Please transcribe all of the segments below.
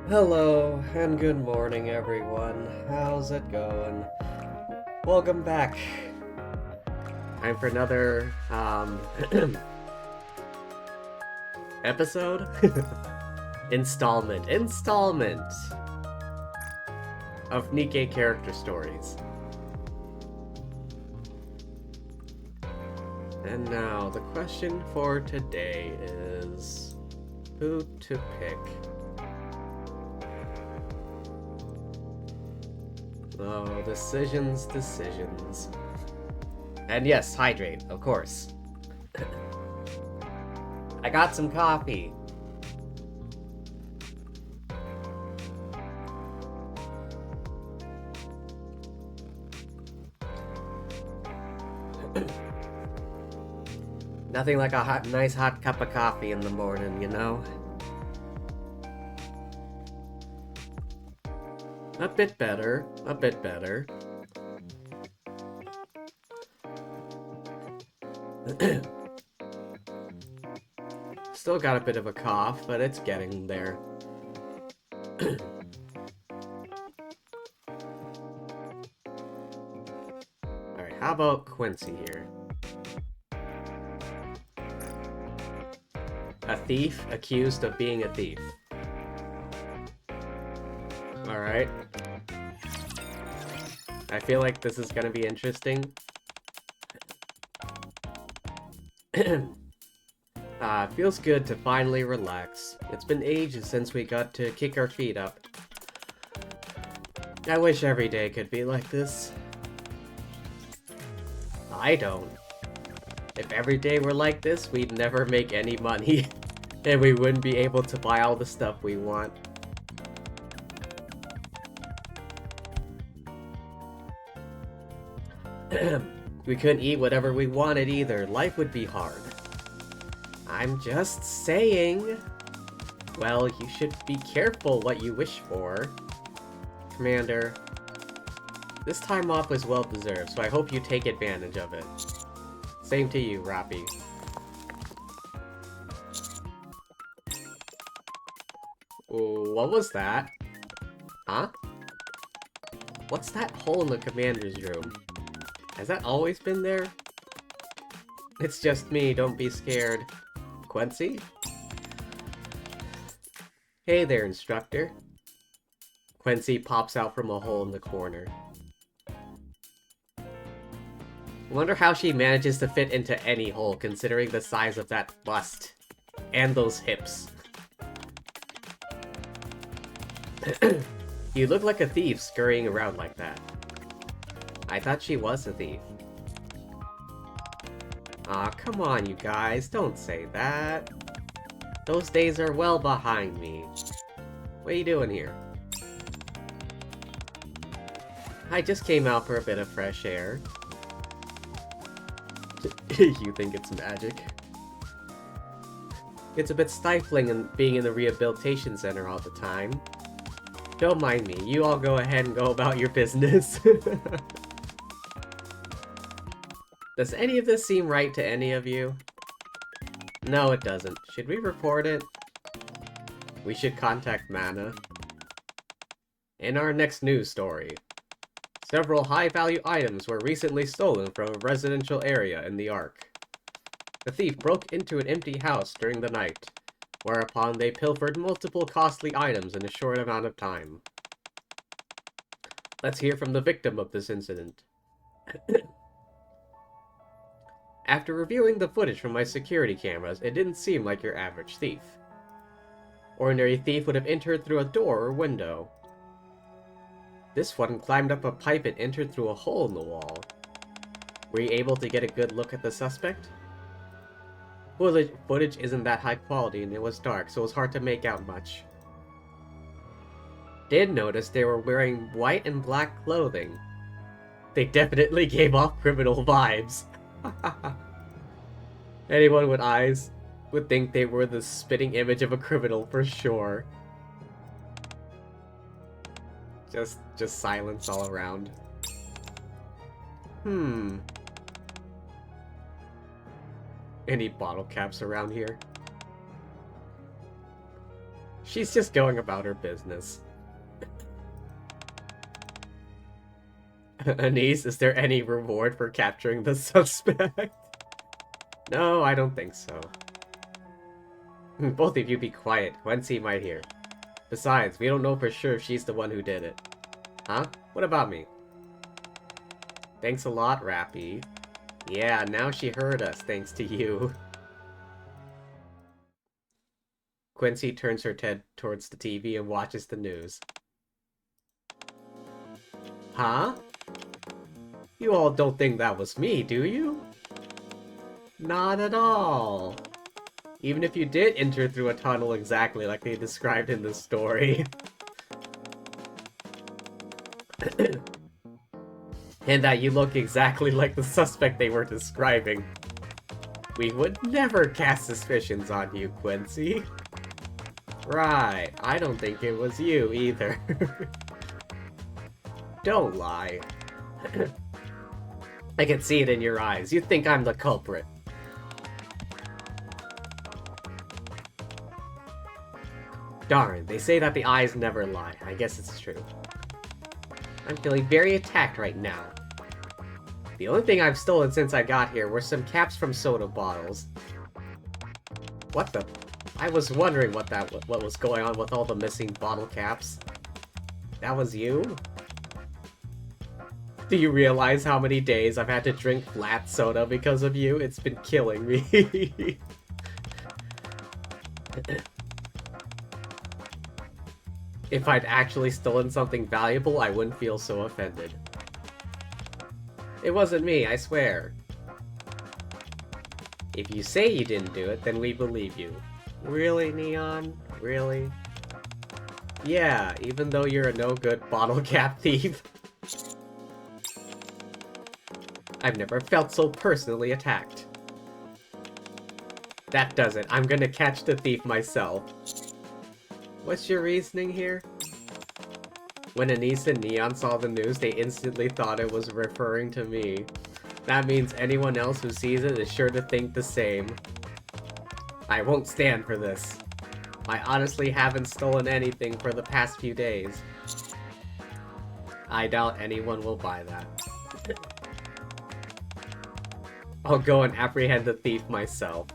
Hello and good morning, everyone. How's it going? Welcome back. Time for another episode? installment of Nikke character stories. And now the question for today is who to pick. Oh, decisions. And yes, hydrate, of course. I got some coffee. Nothing like a nice hot cup of coffee in the morning, you know? A bit better. Still got a bit of a cough, but it's getting there. Alright, how about Quincy here? A thief accused of being a thief. Alright. I feel like this is gonna be interesting. Feels good to finally relax. It's been ages since we got to kick our feet up. I wish every day could be like this. I don't. If every day were like this, we'd never make any money. And we wouldn't be able to buy all the stuff we want. We couldn't eat whatever we wanted either. Life would be hard. I'm just saying. Well, you should be careful what you wish for. Commander, this time off was well deserved, so I hope you take advantage of it. Same to you, Rappy. Ooh, what was that? Huh? What's that hole in the commander's room? Has that always been there? It's just me, don't be scared. Quincy? Hey there, instructor. Quincy pops out from a hole in the corner. Wonder how she manages to fit into any hole, considering the size of that bust. And those hips. You look like a thief scurrying around like that. I thought she was a thief. Aw, come on you guys, don't say that. Those days are well behind me. What are you doing here? I just came out for a bit of fresh air. You think it's magic? It's a bit stifling in being in the rehabilitation center all the time. Don't mind me, you all go ahead and go about your business. Does any of this seem right to any of you? No, it doesn't. Should we report it? We should contact Mana. In our next news story, several high-value items were recently stolen from a residential area in the Ark. The thief broke into an empty house during the night, whereupon they pilfered multiple costly items in a short amount of time. Let's hear from the victim of this incident. After reviewing the footage from my security cameras, it didn't seem like your average thief. Ordinary thief would have entered through a door or window. This one climbed up a pipe and entered through a hole in the wall. Were you able to get a good look at the suspect? Footage isn't that high quality and it was dark, so it was hard to make out much. Did notice they were wearing white and black clothing. They definitely gave off criminal vibes. Anyone with eyes would think they were the spitting image of a criminal for sure. Just silence all around. Any bottle caps around here? She's just going about her business. Anise, is there any reward for capturing the suspect? No, I don't think so. Both of you be quiet. Quincy might hear. Besides, we don't know for sure if she's the one who did it. Huh? What about me? Thanks a lot, Rappy. Yeah, now she heard us, thanks to you. Quincy turns her head towards the TV and watches the news. Huh? You all don't think that was me, do you? Not at all. Even if you did enter through a tunnel exactly like they described in the story. And that you look exactly like the suspect they were describing. We would never cast suspicions on you, Quincy. Right, I don't think it was you either. Don't lie. I can see it in your eyes. You think I'm the culprit. Darn, they say that the eyes never lie. I guess it's true. I'm feeling very attacked right now. The only thing I've stolen since I got here were some caps from soda bottles. What the? I was wondering what was going on with all the missing bottle caps. That was you? Do you realize how many days I've had to drink flat soda because of you? It's been killing me. If I'd actually stolen something valuable, I wouldn't feel so offended. It wasn't me, I swear. If you say you didn't do it, then we believe you. Really, Neon? Really? Yeah, even though you're a no-good bottle cap thief. I've never felt so personally attacked. That does it. I'm gonna catch the thief myself. What's your reasoning here? When Anise and Neon saw the news, they instantly thought it was referring to me. That means anyone else who sees it is sure to think the same. I won't stand for this. I honestly haven't stolen anything for the past few days. I doubt anyone will buy that. I'll go and apprehend the thief myself.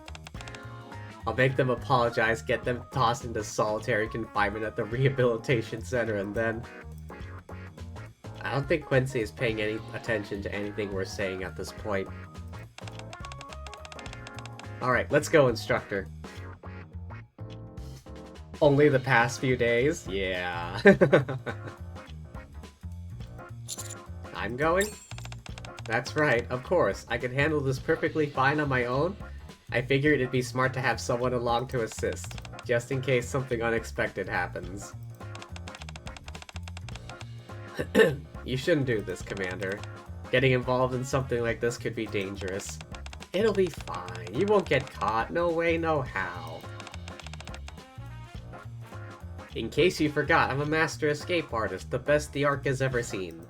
I'll make them apologize, get them tossed into solitary confinement at the rehabilitation center, and then... I don't think Quincy is paying any attention to anything we're saying at this point. Alright, let's go, instructor. Only the past few days? Yeah. I'm going? That's right, of course. I can handle this perfectly fine on my own. I figured it'd be smart to have someone along to assist, just in case something unexpected happens. You shouldn't do this, Commander. Getting involved in something like this could be dangerous. It'll be fine. You won't get caught. No way, no how. In case you forgot, I'm a master escape artist, the best the Ark has ever seen.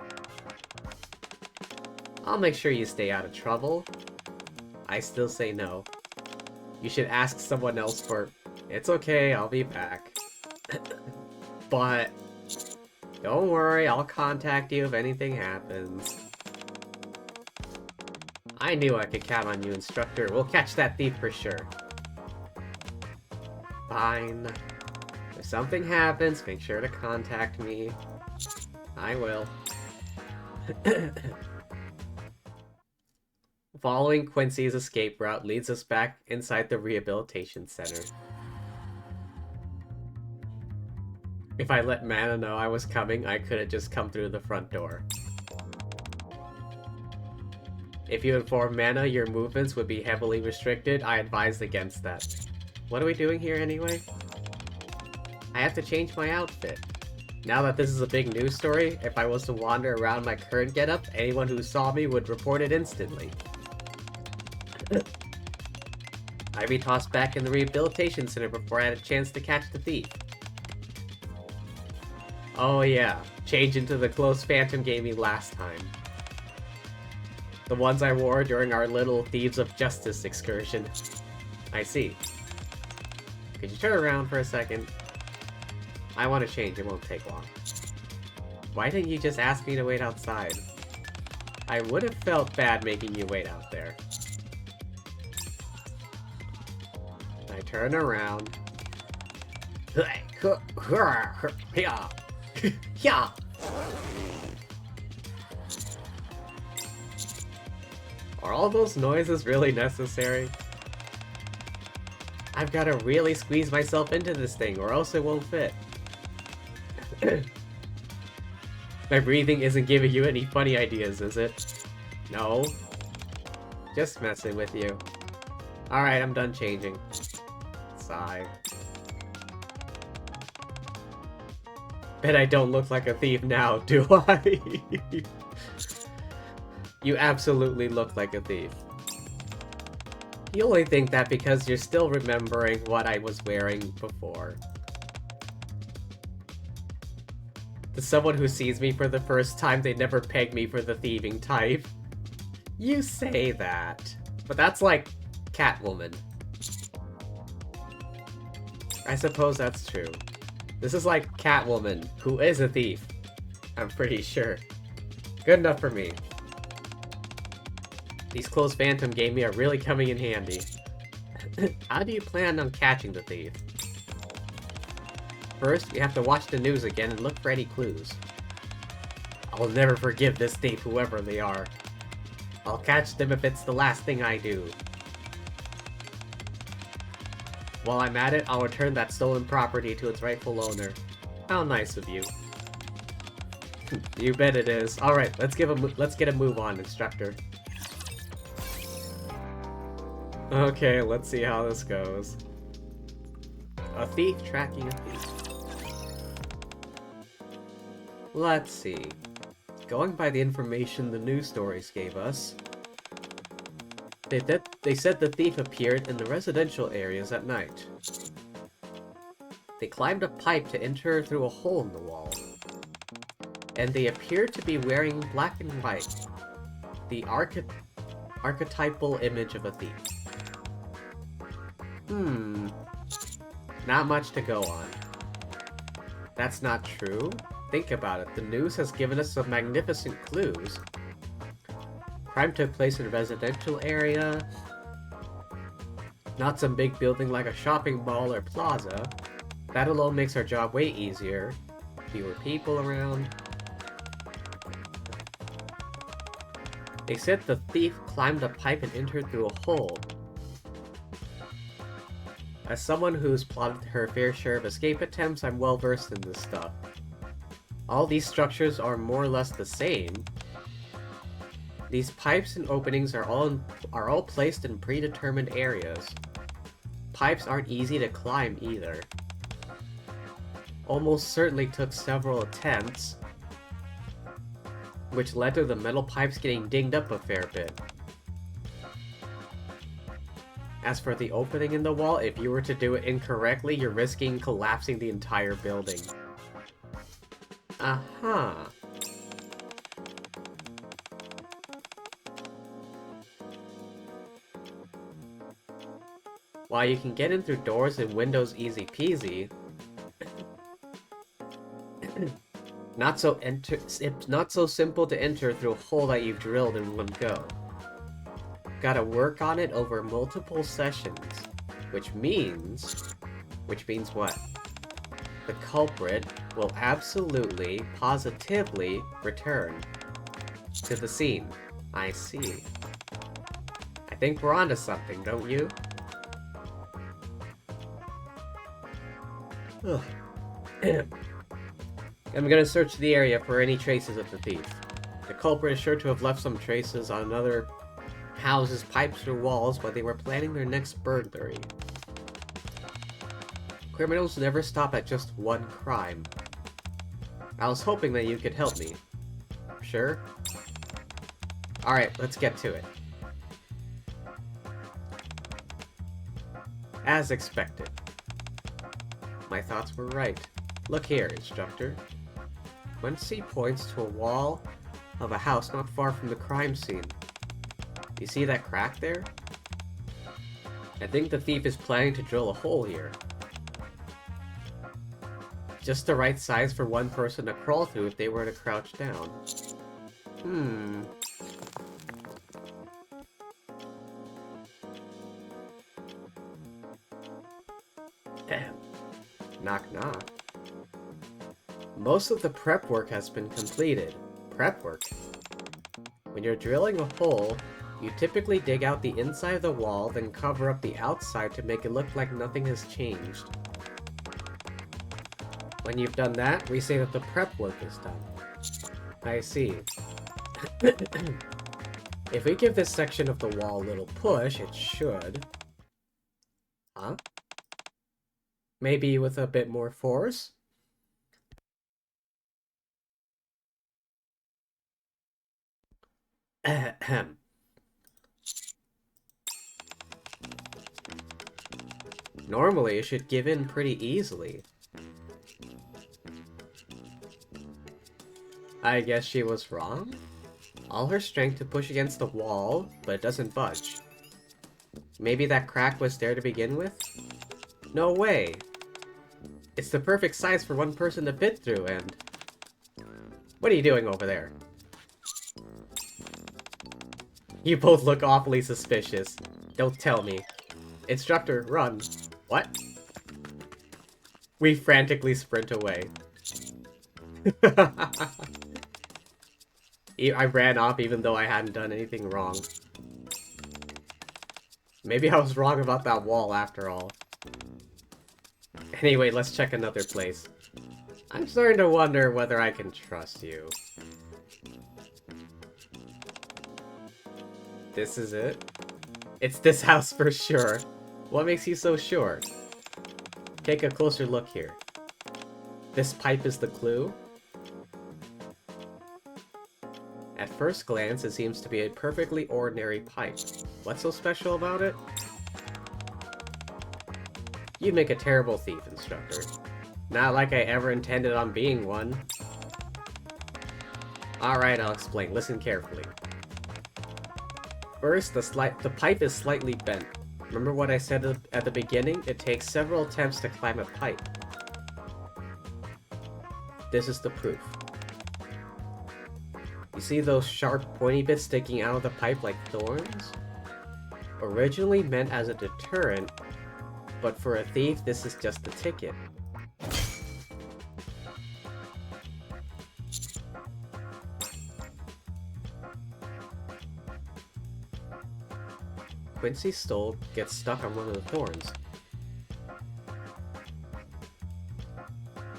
I'll make sure you stay out of trouble. I still say no. You should ask someone else for... It's okay, I'll be back. But... Don't worry, I'll contact you if anything happens. I knew I could count on you, instructor. We'll catch that thief for sure. Fine. If something happens, make sure to contact me. I will. Following Quincy's escape route leads us back inside the rehabilitation center. If I let Mana know I was coming, I could have just come through the front door. If you inform Mana your movements would be heavily restricted, I advise against that. What are we doing here anyway? I have to change my outfit. Now that this is a big news story, if I was to wander around my current getup, anyone who saw me would report it instantly. I'd be tossed back in the rehabilitation center before I had a chance to catch the thief. Oh yeah, change into the clothes Phantom gave me last time. The ones I wore during our little Thieves of Justice excursion. I see. Could you turn around for a second? I want to change, it won't take long. Why didn't you just ask me to wait outside? I would have felt bad making you wait out there. I turn around. Yeah. Are all those noises really necessary? I've got to really squeeze myself into this thing or else it won't fit. My breathing isn't giving you any funny ideas, is it? No. Just messing with you. Alright, I'm done changing. Sigh. Bet I don't look like a thief now, do I? You absolutely look like a thief. You only think that because you're still remembering what I was wearing before. To someone who sees me for the first time, they'd never peg me for the thieving type. You say that. But that's like Catwoman. I suppose that's true. This is like Catwoman, who is a thief. I'm pretty sure. Good enough for me. These clothes Phantom gave me are really coming in handy. How do you plan on catching the thief? First, you have to watch the news again and look for any clues. I'll never forgive this thief, whoever they are. I'll catch them if it's the last thing I do. While I'm at it, I'll return that stolen property to its rightful owner. How nice of you. You bet it is. Alright, let's get a move on, instructor. Okay, let's see how this goes. A thief tracking a thief. Let's see. Going by the information the news stories gave us, they said the thief appeared in the residential areas at night. They climbed a pipe to enter through a hole in the wall. And they appeared to be wearing black and white, the archetypal image of a thief. Not much to go on. That's not true. Think about it. The news has given us some magnificent clues. Crime took place in a residential area. Not some big building like a shopping mall or plaza. That alone makes our job way easier. Fewer people around. They said the thief climbed a pipe and entered through a hole. As someone who's plotted her fair share of escape attempts, I'm well versed in this stuff. All these structures are more or less the same. These pipes and openings are all placed in predetermined areas. Pipes aren't easy to climb either. Almost certainly took several attempts, which led to the metal pipes getting dinged up a fair bit. As for the opening in the wall, if you were to do it incorrectly, you're risking collapsing the entire building. Aha. While you can get in through doors and windows easy peasy, it's not so simple to enter through a hole that you've drilled in one go. Gotta work on it over multiple sessions, which means what? The culprit will absolutely, positively return to the scene. I see. I think we're onto something, don't you? Ugh. I'm gonna search the area for any traces of the thief. The culprit is sure to have left some traces on another houses, pipes, or walls while they were planning their next burglary. Criminals never stop at just one crime. I was hoping that you could help me. Sure? Alright, let's get to it. As expected. My thoughts were right. Look here, instructor. Quincy points to a wall of a house not far from the crime scene. You see that crack there? I think the thief is planning to drill a hole here. Just the right size for one person to crawl through if they were to crouch down. Knock knock. Most of the prep work has been completed. Prep work? When you're drilling a hole, you typically dig out the inside of the wall, then cover up the outside to make it look like nothing has changed. When you've done that, we say that the prep work is done. I see. If we give this section of the wall a little push, it should... Huh? Maybe with a bit more force? Ahem. Normally, it should give in pretty easily. I guess she was wrong? All her strength to push against the wall, but it doesn't budge. Maybe that crack was there to begin with? No way! It's the perfect size for one person to fit through, and... What are you doing over there? You both look awfully suspicious. Don't tell me. Instructor, run. What? We frantically sprint away. I ran off even though I hadn't done anything wrong. Maybe I was wrong about that wall after all. Anyway, let's check another place. I'm starting to wonder whether I can trust you. This is it? It's this house for sure. What makes you so sure? Take a closer look here. This pipe is the clue? At first glance, it seems to be a perfectly ordinary pipe. What's so special about it? You'd make a terrible thief, Instructor. Not like I ever intended on being one. Alright, I'll explain. Listen carefully. First, the pipe is slightly bent. Remember what I said at the beginning? It takes several attempts to climb a pipe. This is the proof. You see those sharp, pointy bits sticking out of the pipe like thorns? Originally meant as a deterrent, but for a thief, this is just the ticket. Quincy's stole gets stuck on one of the thorns.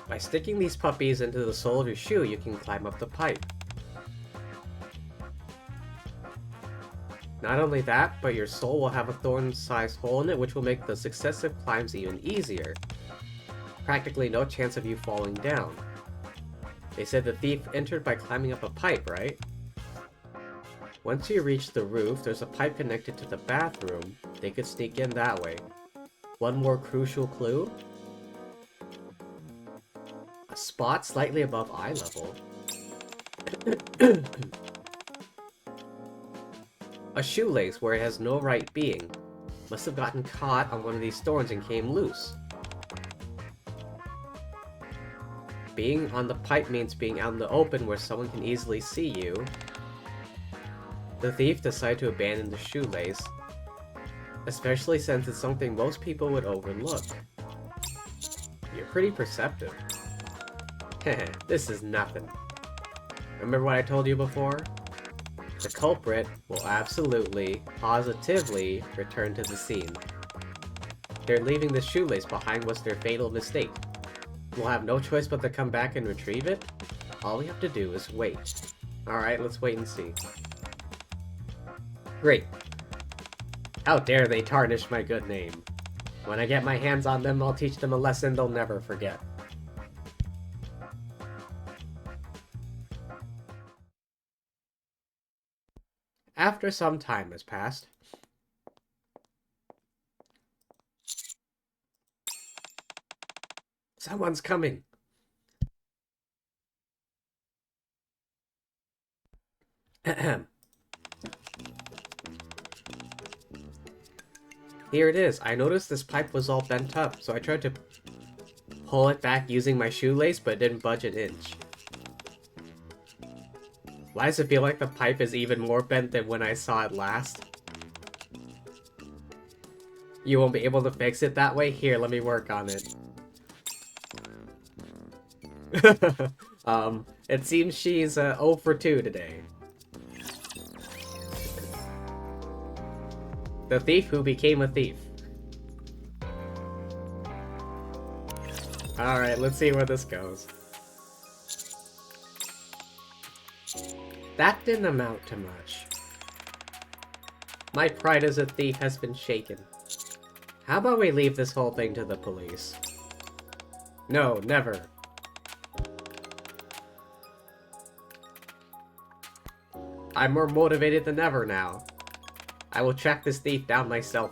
By sticking these puppies into the sole of your shoe, you can climb up the pipe. Not only that, but your sole will have a thorn-sized hole in it, which will make the successive climbs even easier. Practically no chance of you falling down. They said the thief entered by climbing up a pipe, right? Once you reach the roof, there's a pipe connected to the bathroom. They could sneak in that way. One more crucial clue? A spot slightly above eye level. A shoelace where it has no right being. Must have gotten caught on one of these thorns and came loose. Being on the pipe means being out in the open where someone can easily see you. The thief decided to abandon the shoelace, especially since it's something most people would overlook. You're pretty perceptive. Heh, this is nothing. Remember what I told you before? The culprit will absolutely, positively return to the scene. They're leaving the shoelace behind was their fatal mistake. We'll have no choice but to come back and retrieve it. All we have to do is wait. Alright, let's wait and see. Great. How dare they tarnish my good name. When I get my hands on them, I'll teach them a lesson they'll never forget. After some time has passed, someone's coming. Ahem. Here it is. I noticed this pipe was all bent up, so I tried to pull it back using my shoelace, but it didn't budge an inch. Why does it feel like the pipe is even more bent than when I saw it last? You won't be able to fix it that way? Here, let me work on it. It seems she's 0 for 2 today. The thief who became a thief. Alright, let's see where this goes. That didn't amount to much. My pride as a thief has been shaken. How about we leave this whole thing to the police? No, never. I'm more motivated than ever now. I will track this thief down myself.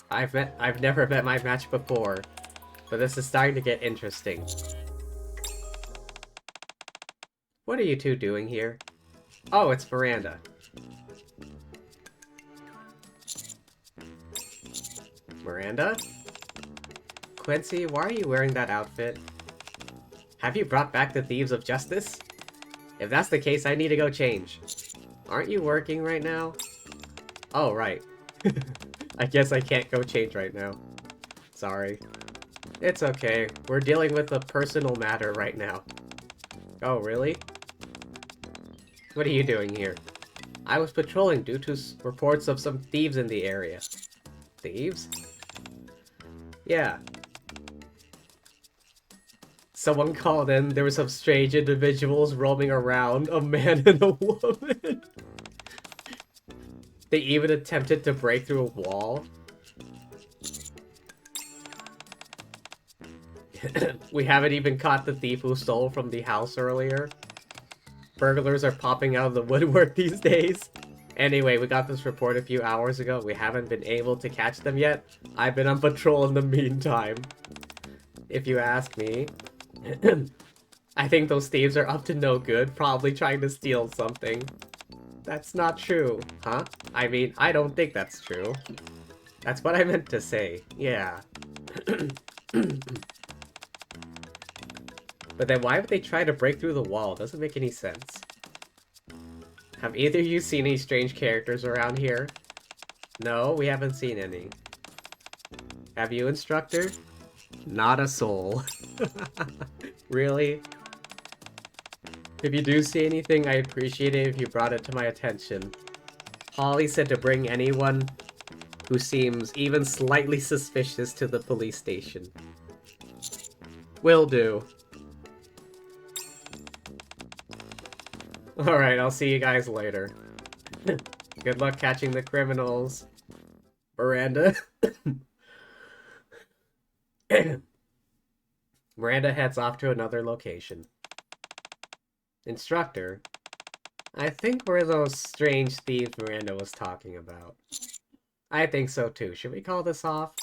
I've never met my match before, but this is starting to get interesting. What are you two doing here? Oh, it's Miranda. Miranda? Quincy, why are you wearing that outfit? Have you brought back the Thieves of Justice? If that's the case, I need to go change. Aren't you working right now? Oh, right. I guess I can't go change right now. Sorry. It's okay. We're dealing with a personal matter right now. Oh, really? What are you doing here? I was patrolling due to reports of some thieves in the area. Thieves? Yeah. Someone called in, there were some strange individuals roaming around, a man and a woman. They even attempted to break through a wall. We haven't even caught the thief who stole from the house earlier. Burglars are popping out of the woodwork these days. Anyway, we got this report a few hours ago. We haven't been able to catch them yet. I've been on patrol in the meantime. If you ask me. I think those thieves are up to no good, probably trying to steal something. That's not true, huh? I mean, I don't think that's true. That's what I meant to say, yeah. But then why would they try to break through the wall? Doesn't make any sense. Have either of you seen any strange characters around here? No, we haven't seen any. Have you, instructor? Not a soul. Really? If you do see anything, I'd appreciate it if you brought it to my attention. Holly said to bring anyone who seems even slightly suspicious to the police station. Will do. Alright, I'll see you guys later. Good luck catching the criminals. Miranda. Miranda heads off to another location. Instructor, I think we're those strange thieves Miranda was talking about. I think so too. Should we call this off?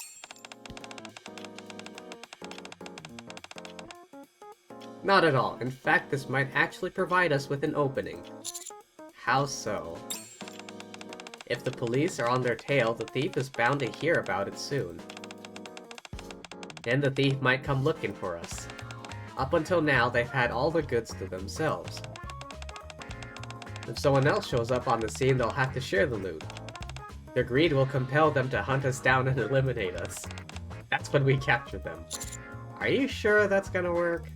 Not at all. In fact, this might actually provide us with an opening. How so? If the police are on their tail, the thief is bound to hear about it soon. And the thief might come looking for us. Up until now, they've had all the goods to themselves. If someone else shows up on the scene, they'll have to share the loot. Their greed will compel them to hunt us down and eliminate us. That's when we capture them. Are you sure that's gonna work?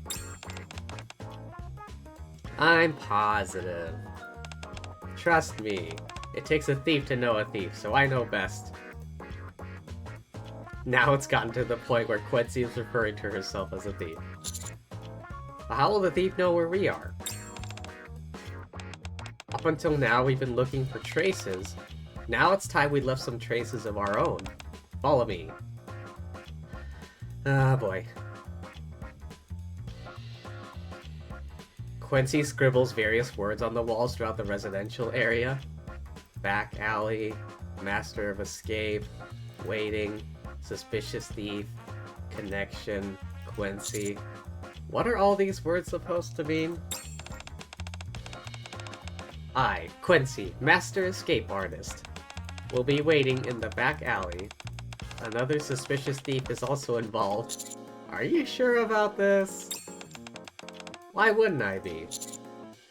I'm positive. Trust me, it takes a thief to know a thief, so I know best. Now it's gotten to the point where Quincy is referring to herself as a thief. But how will the thief know where we are? Up until now, we've been looking for traces. Now it's time we left some traces of our own. Follow me. Ah, boy. Quincy scribbles various words on the walls throughout the residential area. Back alley, master of escape, waiting, suspicious thief, connection, Quincy. What are all these words supposed to mean? I, Quincy, master escape artist, will be waiting in the back alley. Another suspicious thief is also involved. Are you sure about this? Why wouldn't I be?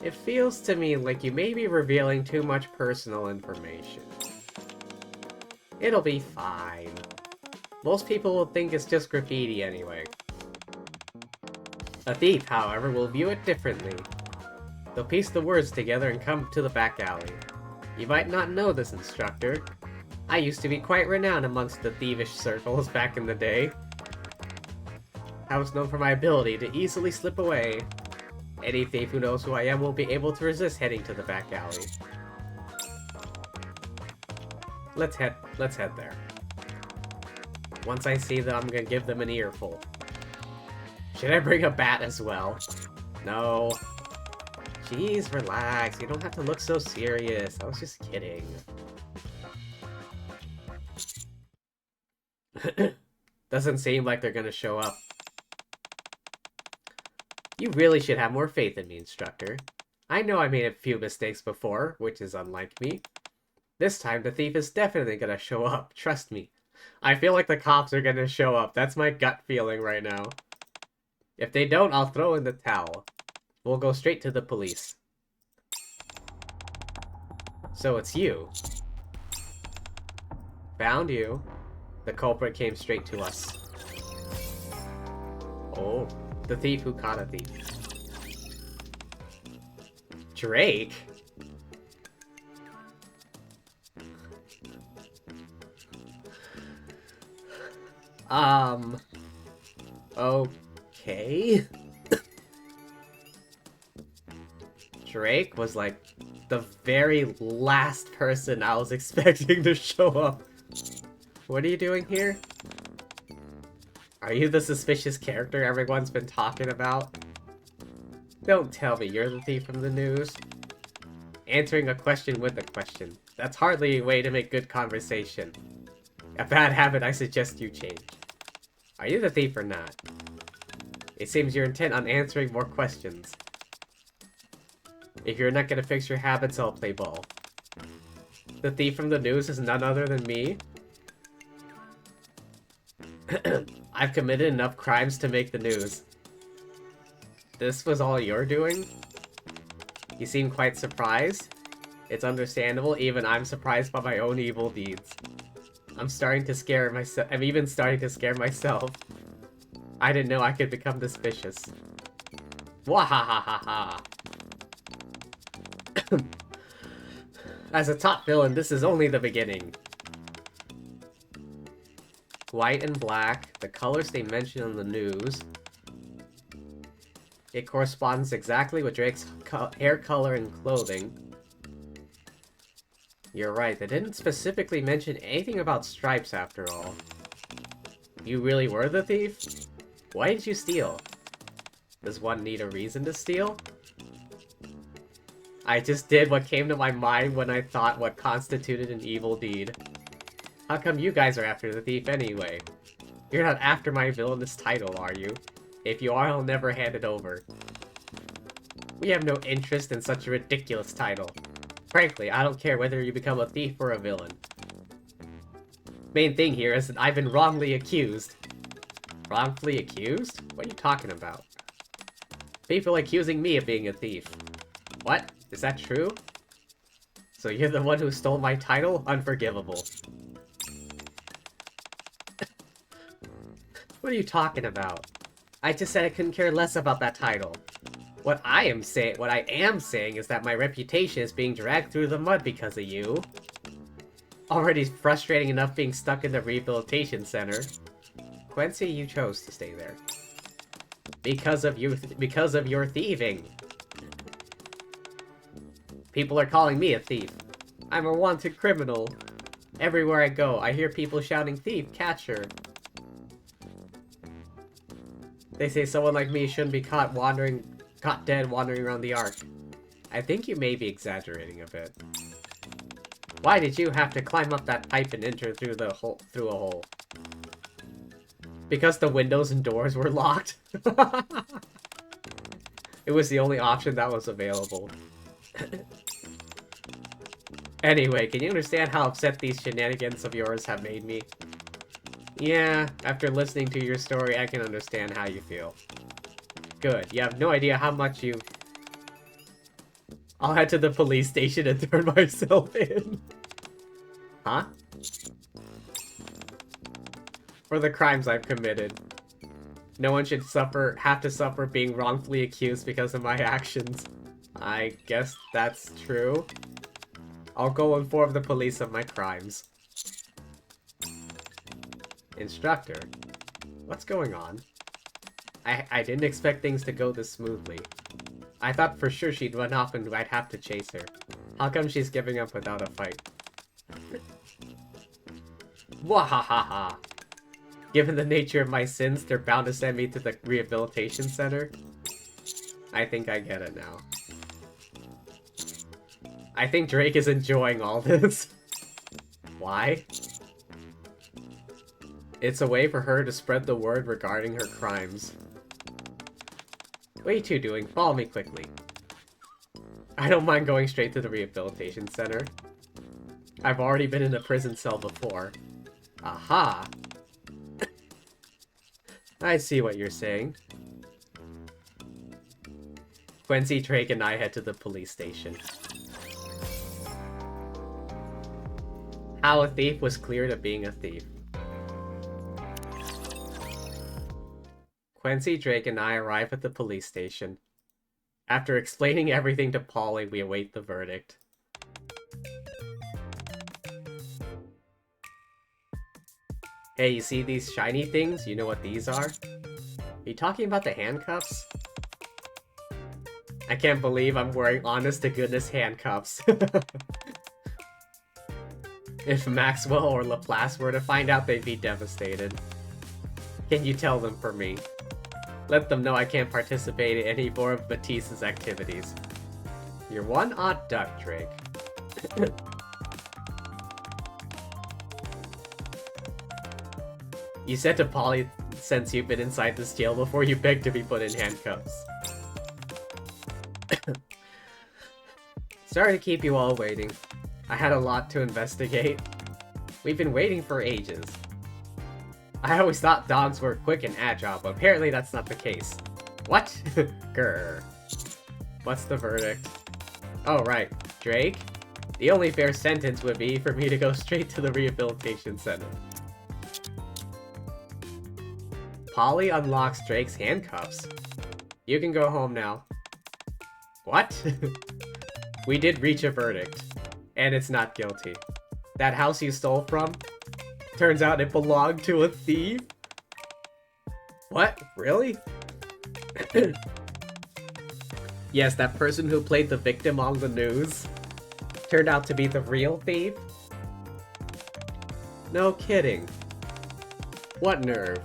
It feels to me like you may be revealing too much personal information. It'll be fine. Most people will think it's just graffiti anyway. A thief, however, will view it differently. They'll piece the words together and come to the back alley. You might not know this, instructor. I used to be quite renowned amongst the thievish circles back in the day. I was known for my ability to easily slip away. Any thief who knows who I am won't be able to resist heading to the back alley. Let's head there. Once I see them, I'm gonna give them an earful. Should I bring a bat as well? No. Jeez, relax. You don't have to look so serious. I was just kidding. Doesn't seem like they're gonna show up. You really should have more faith in me, instructor. I know I made a few mistakes before, which is unlike me. This time, the thief is definitely gonna show up. Trust me. I feel like the cops are gonna show up. That's my gut feeling right now. If they don't, I'll throw in the towel. We'll go straight to the police. So it's you. Found you. The culprit came straight to us. Oh, the thief who caught a thief. Drake? Okay. Drake was like the very last person I was expecting to show up. What are you doing here? Are you the suspicious character everyone's been talking about? Don't tell me you're the thief from the news. Answering a question with a question. That's hardly a way to make good conversation. A bad habit I suggest you change. Are you the thief or not? It seems you're intent on answering more questions. If you're not gonna fix your habits, I'll play ball. The thief from the news is none other than me? I've committed enough crimes to make the news. This was all you're doing? You seem quite surprised. It's understandable, even I'm surprised by my own evil deeds. I'm starting to scare myself. I'm even starting to scare myself. I didn't know I could become this vicious. Wahahaha. As a top villain, this is only the beginning. White and black, the colors they mention on the news. It corresponds exactly with Drake's hair color and clothing. You're right, they didn't specifically mention anything about stripes after all. You really were the thief? Why did you steal? Does one need a reason to steal? I just did what came to my mind when I thought what constituted an evil deed. How come you guys are after the thief anyway? You're not after my villainous title, are you? If you are, I'll never hand it over. We have no interest in such a ridiculous title. Frankly, I don't care whether you become a thief or a villain. Main thing here is that I've been wrongly accused. Wrongfully accused? What are you talking about? People accusing me of being a thief. What? Is that true? So you're the one who stole my title? Unforgivable. What are you talking about? I just said I couldn't care less about that title. What I am saying is that my reputation is being dragged through the mud because of you. Already frustrating enough being stuck in the rehabilitation center. Quincy, you chose to stay there. Because of your thieving. People are calling me a thief. I'm a wanted criminal. Everywhere I go, I hear people shouting, "Thief, catch her." They say someone like me shouldn't be caught dead wandering around the Ark. I think you may be exaggerating a bit. Why did you have to climb up that pipe and enter through a hole? Because the windows and doors were locked. It was the only option that was available. Anyway, can you understand how upset these shenanigans of yours have made me? Yeah, after listening to your story, I can understand how you feel. Good, you have no idea how much you... I'll head to the police station and turn myself in. Huh? For the crimes I've committed. No one should have to suffer being wrongfully accused because of my actions. I guess that's true. I'll go inform the police of my crimes. Instructor? What's going on? I didn't expect things to go this smoothly. I thought for sure she'd run off and I'd have to chase her. How come she's giving up without a fight? Wahahaha! Given the nature of my sins, they're bound to send me to the rehabilitation center? I think I get it now. I think Drake is enjoying all this. Why? It's a way for her to spread the word regarding her crimes. What are you two doing? Follow me quickly. I don't mind going straight to the rehabilitation center. I've already been in a prison cell before. Aha! I see what you're saying. Quincy, Drake, and I head to the police station. How a thief was cleared of being a thief. Quincy, Drake, and I arrive at the police station. After explaining everything to Polly, we await the verdict. Hey, you see these shiny things? You know what these are? Are you talking about the handcuffs? I can't believe I'm wearing honest-to-goodness handcuffs. If Maxwell or Laplace were to find out, they'd be devastated. Can you tell them for me? Let them know I can't participate in any more of Batisse's activities. You're one odd duck, Drake. You said to Polly since you've been inside this jail before you begged to be put in handcuffs. Sorry to keep you all waiting. I had a lot to investigate. We've been waiting for ages. I always thought dogs were quick and agile, but apparently that's not the case. What? Grr. What's the verdict? Oh, right. Drake? The only fair sentence would be for me to go straight to the rehabilitation center. Polly unlocks Drake's handcuffs. You can go home now. What? We did reach a verdict. And it's not guilty. That house you stole from? Turns out it belonged to a thief? What? Really? Yes, that person who played the victim on the news turned out to be the real thief? No kidding. What nerve.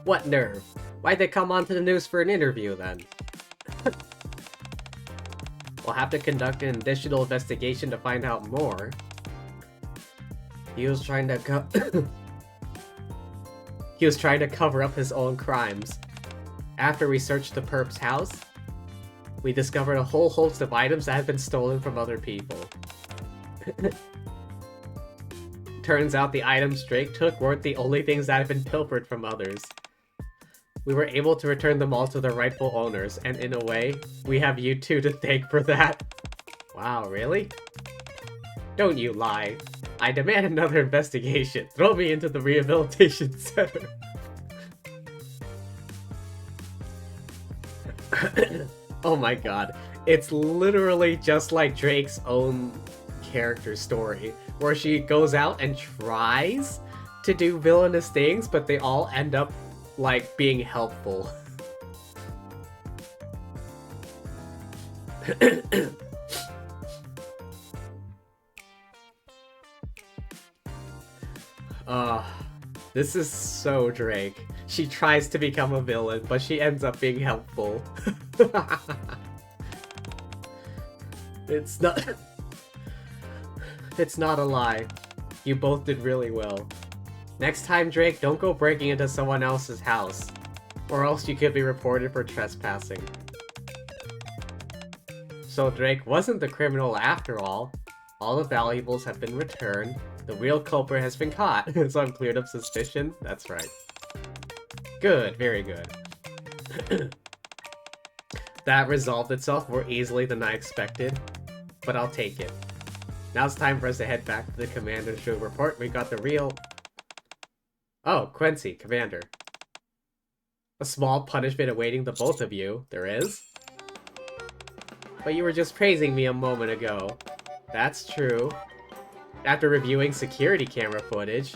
What nerve? Why'd they come onto the news for an interview then? We'll have to conduct an additional investigation to find out more. He was trying to cover up his own crimes. After we searched the perp's house, we discovered a whole host of items that had been stolen from other people. Turns out the items Drake took weren't the only things that had been pilfered from others. We were able to return them all to their rightful owners, and in a way, we have you two to thank for that. Wow, really? Don't you lie. I demand another investigation. Throw me into the rehabilitation center. Oh my god. It's literally just like Drake's own character story, where she goes out and tries to do villainous things, but they all end up like being helpful. This is so Drake. She tries to become a villain, but she ends up being helpful. It's not a lie. You both did really well. Next time, Drake, don't go breaking into someone else's house, or else you could be reported for trespassing. So Drake wasn't the criminal after all. All the valuables have been returned. The real culprit has been caught, so I'm cleared of suspicion. That's right. Good, very good. That resolved itself more easily than I expected, but I'll take it. Now it's time for us to head back to the commander to report we got the real... Oh, Quincy, Commander. A small punishment awaiting the both of you. There is? But you were just praising me a moment ago. That's true. After reviewing security camera footage.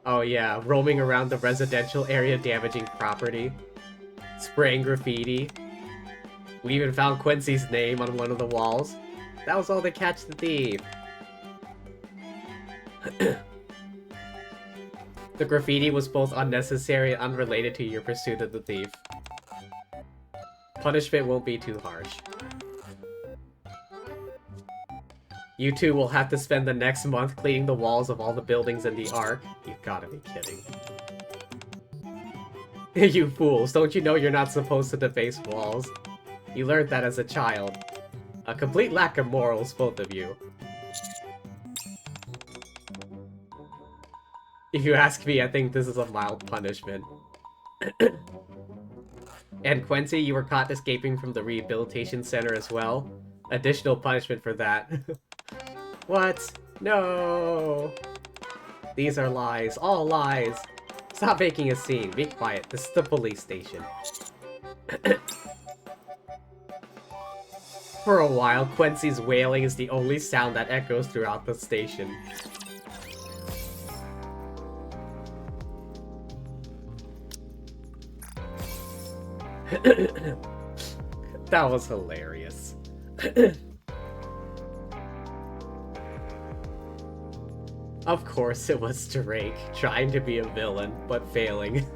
Oh yeah, roaming around the residential area damaging property. Spraying graffiti. We even found Quincy's name on one of the walls. That was all to catch the thief. The graffiti was both unnecessary and unrelated to your pursuit of the thief. Punishment won't be too harsh. You two will have to spend the next month cleaning the walls of all the buildings in the Ark. You've gotta be kidding. You fools, don't you know you're not supposed to deface walls? You learned that as a child. A complete lack of morals, both of you. If you ask me, I think this is a mild punishment. And Quincy, you were caught escaping from the rehabilitation center as well. Additional punishment for that. What? No! These are lies. All lies. Stop making a scene. Be quiet. This is the police station. For a while, Quincy's wailing is the only sound that echoes throughout the station. That was hilarious. Of course it was Drake, trying to be a villain, but failing.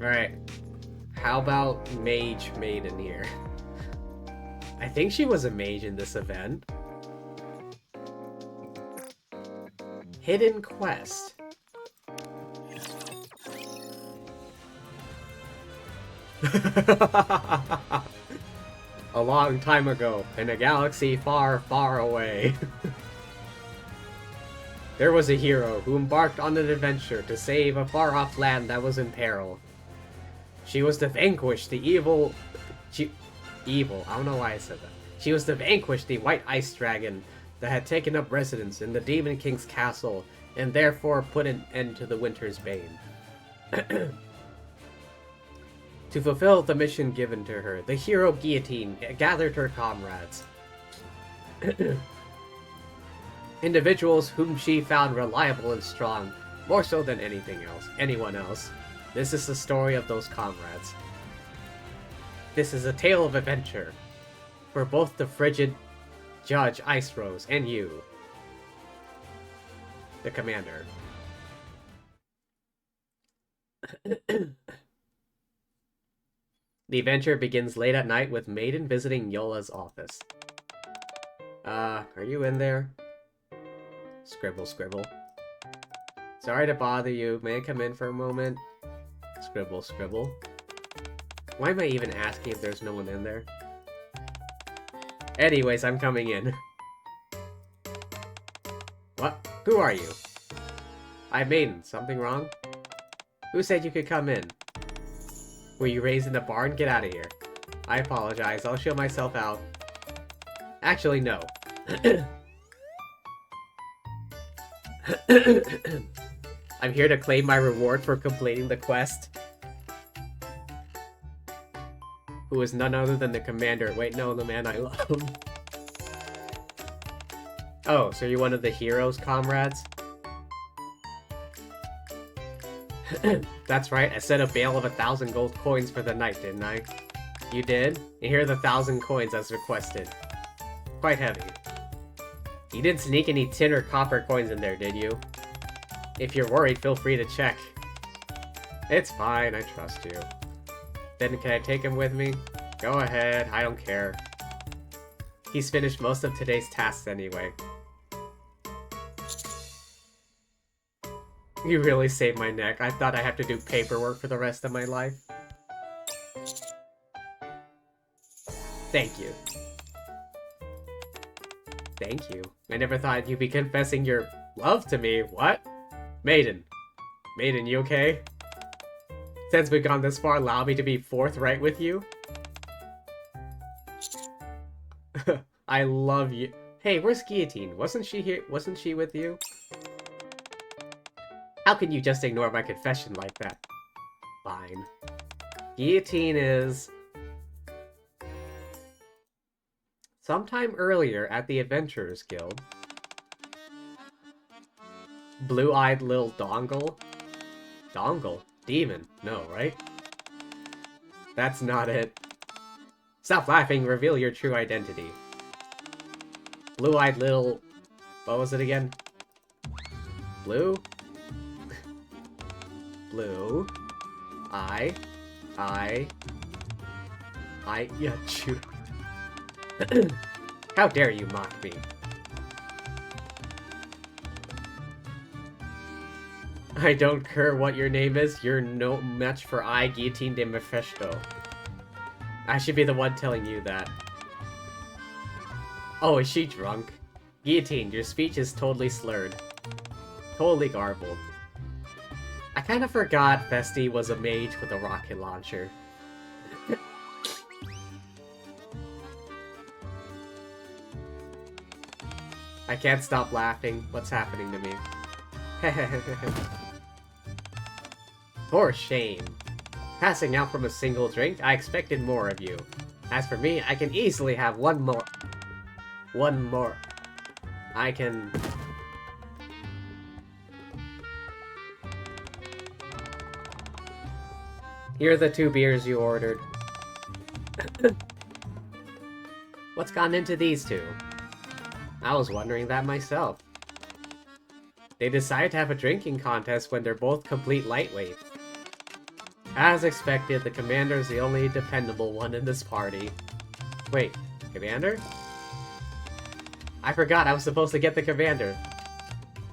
Alright. How about Mage Maiden here? I think she was a mage in this event. Hidden quest. A long time ago, in a galaxy far, far away, there was a hero who embarked on an adventure to save a far-off land that was in peril. She was to vanquish the evil... I don't know why I said that. She was to vanquish the White Ice Dragon that had taken up residence in the Demon King's castle, and therefore put an end to the Winter's Bane. To fulfill the mission given to her, the hero Guillotine gathered her comrades. Individuals whom she found reliable and strong, more so than anyone else. This is the story of those comrades. This is a tale of adventure for both the frigid Judge Ice Rose and you, the commander. The adventure begins late at night with Maiden visiting Yola's office. Are you in there? Scribble, scribble. Sorry to bother you. May I come in for a moment? Scribble, scribble. Why am I even asking if there's no one in there? Anyways, I'm coming in. What? Who are you? I'm Maiden. Something wrong? Who said you could come in? Were you raised in a barn? Get out of here. I apologize. I'll show myself out. Actually, no. I'm here to claim my reward for completing the quest. Who is none other than the commander. Wait, no, the man I love. Oh, so you're one of the hero's comrades? That's right, I set a bail of 1,000 gold coins for the night, didn't I? You did? And here are the 1,000 coins as requested. Quite heavy. You didn't sneak any tin or copper coins in there, did you? If you're worried, feel free to check. It's fine, I trust you. Then can I take him with me? Go ahead, I don't care. He's finished most of today's tasks anyway. You really saved my neck. I thought I have to do paperwork for the rest of my life. Thank you. Thank you. I never thought you'd be confessing your love to me. What? Maiden. Maiden, you okay? Since we've gone this far, allow me to be forthright with you. I love you. Hey, where's Guillotine? Wasn't she here? Wasn't she with you? How can you just ignore my confession like that? Fine. Guillotine is... sometime earlier at the Adventurers Guild. Blue-eyed little dongle? Dongle? Demon? No, right? That's not it. Stop laughing, reveal your true identity. Blue-eyed little... what was it again? Blue? Blue. Yeah, shoot. How dare you mock me? I don't care what your name is, you're no match for Guillotine de Mephisto. I should be the one telling you that. Oh, is she drunk? Guillotine, your speech is totally slurred. Totally garbled. I kinda forgot Festi was a mage with a rocket launcher. I can't stop laughing. What's happening to me? For shame. Passing out from a single drink, I expected more of you. As for me, I can easily have one more. One more. I can... Here are the 2 beers you ordered. What's gone into these 2? I was wondering that myself. They decided to have a drinking contest when they're both complete lightweights. As expected, the commander is the only dependable one in this party. Wait, commander? I forgot I was supposed to get the commander.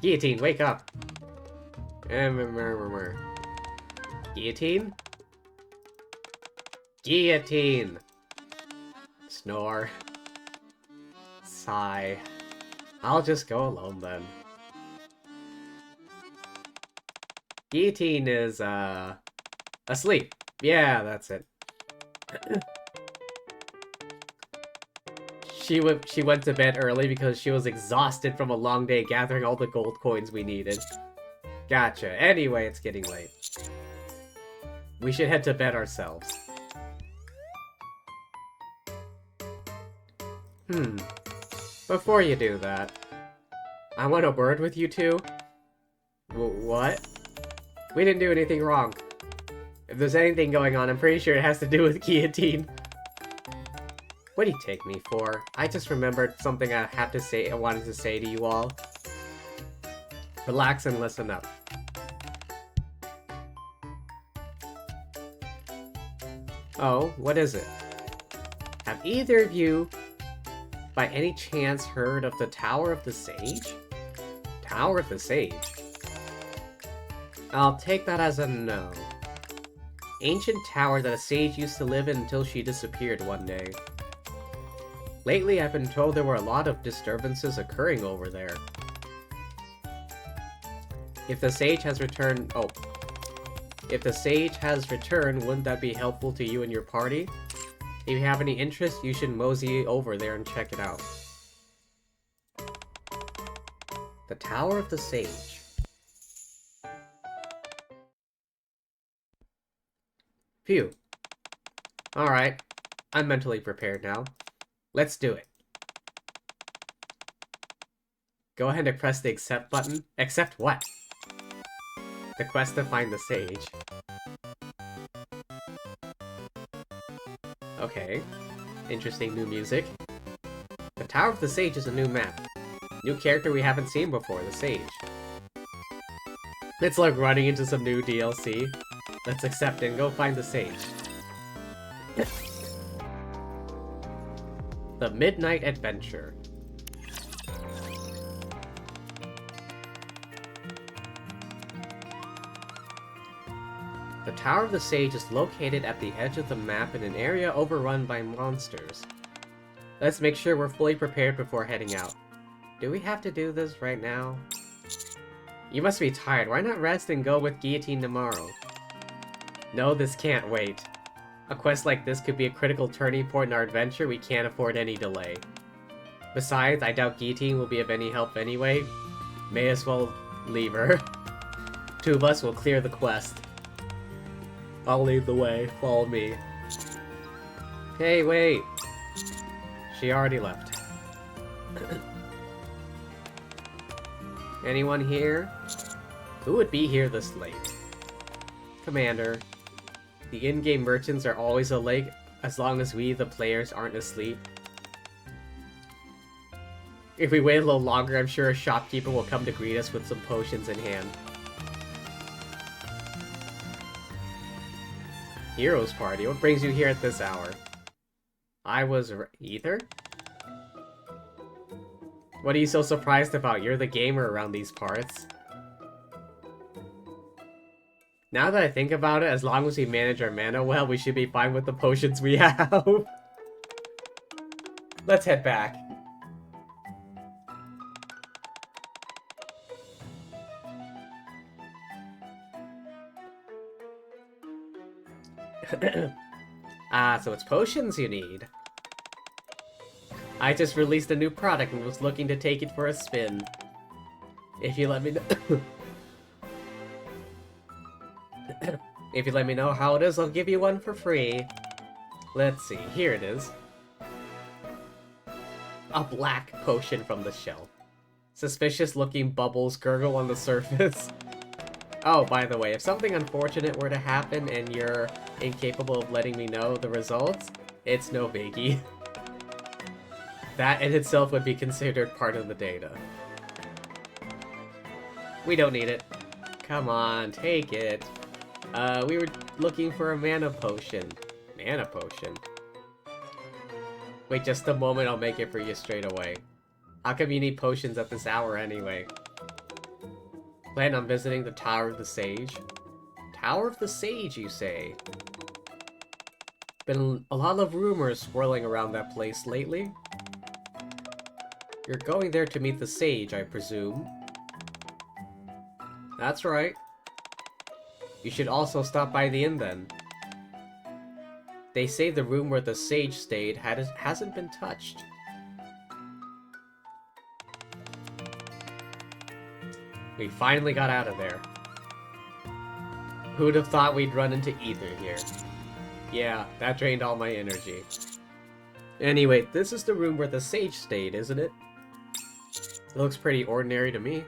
Guillotine, wake up. Guillotine? Guillotine! Snore. Sigh. I'll just go alone then. Guillotine is, asleep. Yeah, that's it. She went to bed early because she was exhausted from a long day gathering all the gold coins we needed. Gotcha. Anyway, it's getting late. We should head to bed ourselves. Before you do that, I want a word with you two. What? We didn't do anything wrong. If there's anything going on, I'm pretty sure it has to do with Guillotine. What do you take me for? I just remembered something I wanted to say to you all. Relax and listen up. Oh, what is it? Have either of you, by any chance, heard of the Tower of the Sage? Tower of the Sage? I'll take that as a no. Ancient tower that a sage used to live in until she disappeared one day. Lately, I've been told there were a lot of disturbances occurring over there. If the sage has returned... Oh. If the sage has returned, wouldn't that be helpful to you and your party? If you have any interest, you should mosey over there and check it out. The Tower of the Sage. Phew. Alright. I'm mentally prepared now. Let's do it. Go ahead and press the accept button. Accept what? The quest to find the sage. Okay. Interesting new music. The Tower of the Sage is a new map. New character we haven't seen before, the Sage. It's like running into some new DLC. Let's accept it and go find the sage. The Midnight Adventure. The Tower of the Sage is located at the edge of the map in an area overrun by monsters. Let's make sure we're fully prepared before heading out. Do we have to do this right now? You must be tired. Why not rest and go with Guillotine tomorrow? No, this can't wait. A quest like this could be a critical turning point in our adventure. We can't afford any delay. Besides, I doubt Guillotine will be of any help anyway. May as well leave her. 2 of us will clear the quest. I'll lead the way. Follow me. Hey, wait. She already left. Anyone here? Who would be here this late? Commander. The in-game merchants are always awake as long as we, the players, aren't asleep. If we wait a little longer, I'm sure a shopkeeper will come to greet us with some potions in hand. Heroes Party? What brings you here at this hour? I was... Ether? What are you so surprised about? You're the gamer around these parts. Now that I think about it, as long as we manage our mana well, we should be fine with the potions we have. Let's head back. So it's potions you need. I just released a new product and was looking to take it for a spin. If you let me know... If you let me know how it is, I'll give you one for free. Let's see, here it is. A black potion from the shelf. Suspicious looking bubbles gurgle on the surface. Oh, by the way, if something unfortunate were to happen and you're incapable of letting me know the results, it's no biggie. That in itself would be considered part of the data. We don't need it. Come on, take it. We were looking for a mana potion. Mana potion? Wait just a moment, I'll make it for you straight away. How come you need potions at this hour anyway? Plan on visiting the Tower of the Sage? Tower of the Sage, you say? Been a lot of rumors swirling around that place lately. You're going there to meet the Sage, I presume. That's right. You should also stop by the inn then. They say the room where the Sage stayed hasn't been touched. We finally got out of there. Who'd have thought we'd run into Ether here? Yeah, that drained all my energy. Anyway, this is the room where the Sage stayed, isn't it? It looks pretty ordinary to me.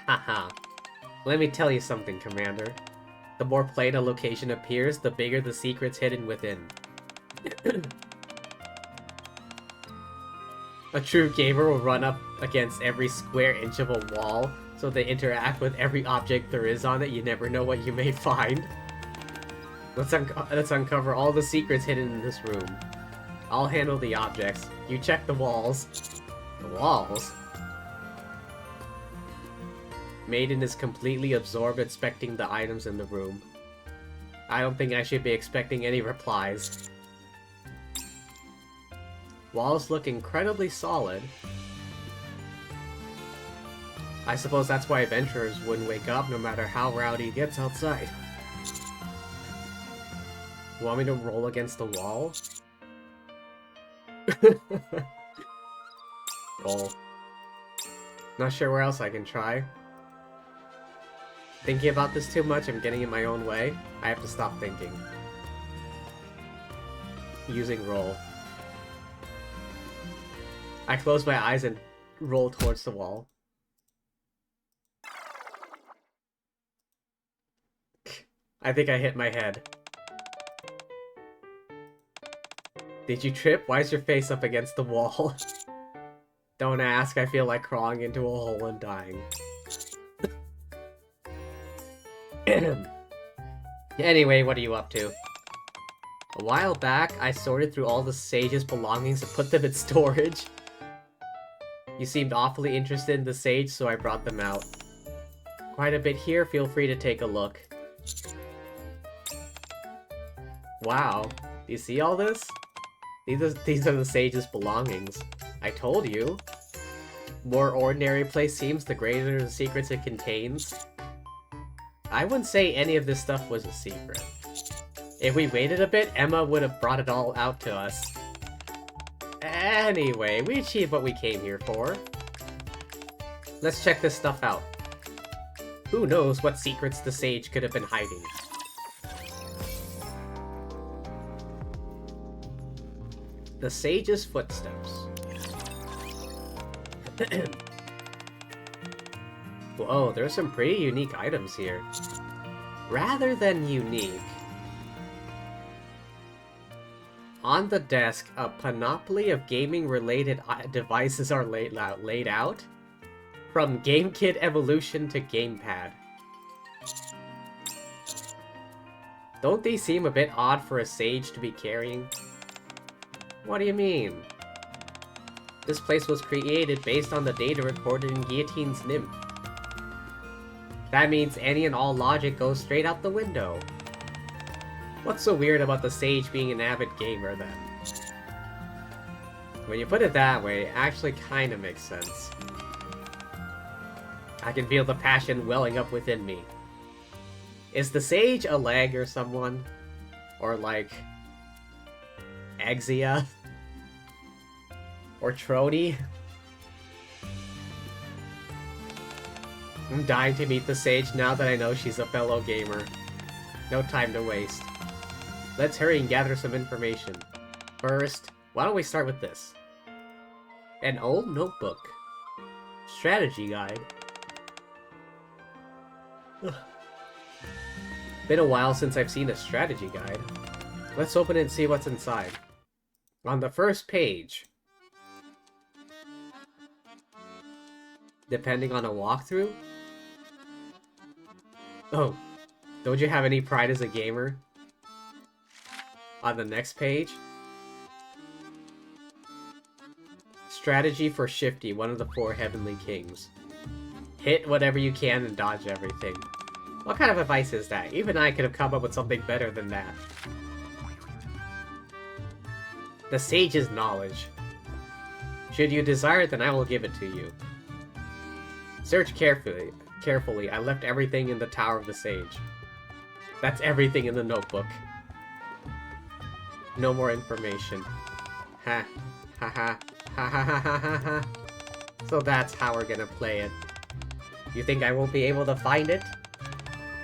Haha. Let me tell you something, Commander. The more plain a location appears, the bigger the secrets hidden within. A true gamer will run up against every square inch of a wall, so they interact with every object there is on it. You never know what you may find. Let's uncover all the secrets hidden in this room. I'll handle the objects. You check the walls. The walls? Maiden is completely absorbed inspecting the items in the room. I don't think I should be expecting any replies. Walls look incredibly solid. I suppose that's why adventurers wouldn't wake up no matter how rowdy it gets outside. Want me to roll against the wall? Roll. Not sure where else I can try. Thinking about this too much, I'm getting in my own way. I have to stop thinking. Using roll. I close my eyes and roll towards the wall. I think I hit my head. Did you trip? Why is your face up against the wall? Don't ask, I feel like crawling into a hole and dying. Anyway, what are you up to? A while back, I sorted through all the Sage's belongings and put them in storage. You seemed awfully interested in the Sage, so I brought them out. Quite a bit here, feel free to take a look. Wow, do you see all this? These are the Sage's belongings. I told you. More ordinary a place seems, the greater the secrets it contains. I wouldn't say any of this stuff was a secret. If we waited a bit, Emma would have brought it all out to us. Anyway, we achieved what we came here for. Let's check this stuff out. Who knows what secrets the Sage could have been hiding. The Sage's footsteps. Whoa, there's some pretty unique items here. Rather than unique. On the desk, a panoply of gaming-related devices are laid out. From GameKit Evolution to Gamepad. Don't these seem a bit odd for a Sage to be carrying? What do you mean? This place was created based on the data recorded in Guillotine's Nymph. That means any and all logic goes straight out the window. What's so weird about the sage being an avid gamer, then? When you put it that way, it actually kinda makes sense. I can feel the passion welling up within me. Is the sage a leg or someone? Or like... Exia? Or Trody? I'm dying to meet the sage now that I know she's a fellow gamer. No time to waste. Let's hurry and gather some information. First, why don't we start with this? An old notebook. Strategy guide. Ugh. Been a while since I've seen a strategy guide. Let's open it and see what's inside. On the first page, depending on a walkthrough? Oh, don't you have any pride as a gamer? On the next page, strategy for Shifty, one of the 4 Heavenly Kings. Hit whatever you can and dodge everything. What kind of advice is that? Even I could have come up with something better than that. The Sage's knowledge. Should you desire it, then I will give it to you. Search carefully. I left everything in the Tower of the Sage. That's everything in the notebook. No more information. Ha. Ha ha. Ha ha ha ha ha ha. So that's how we're gonna play it. You think I won't be able to find it?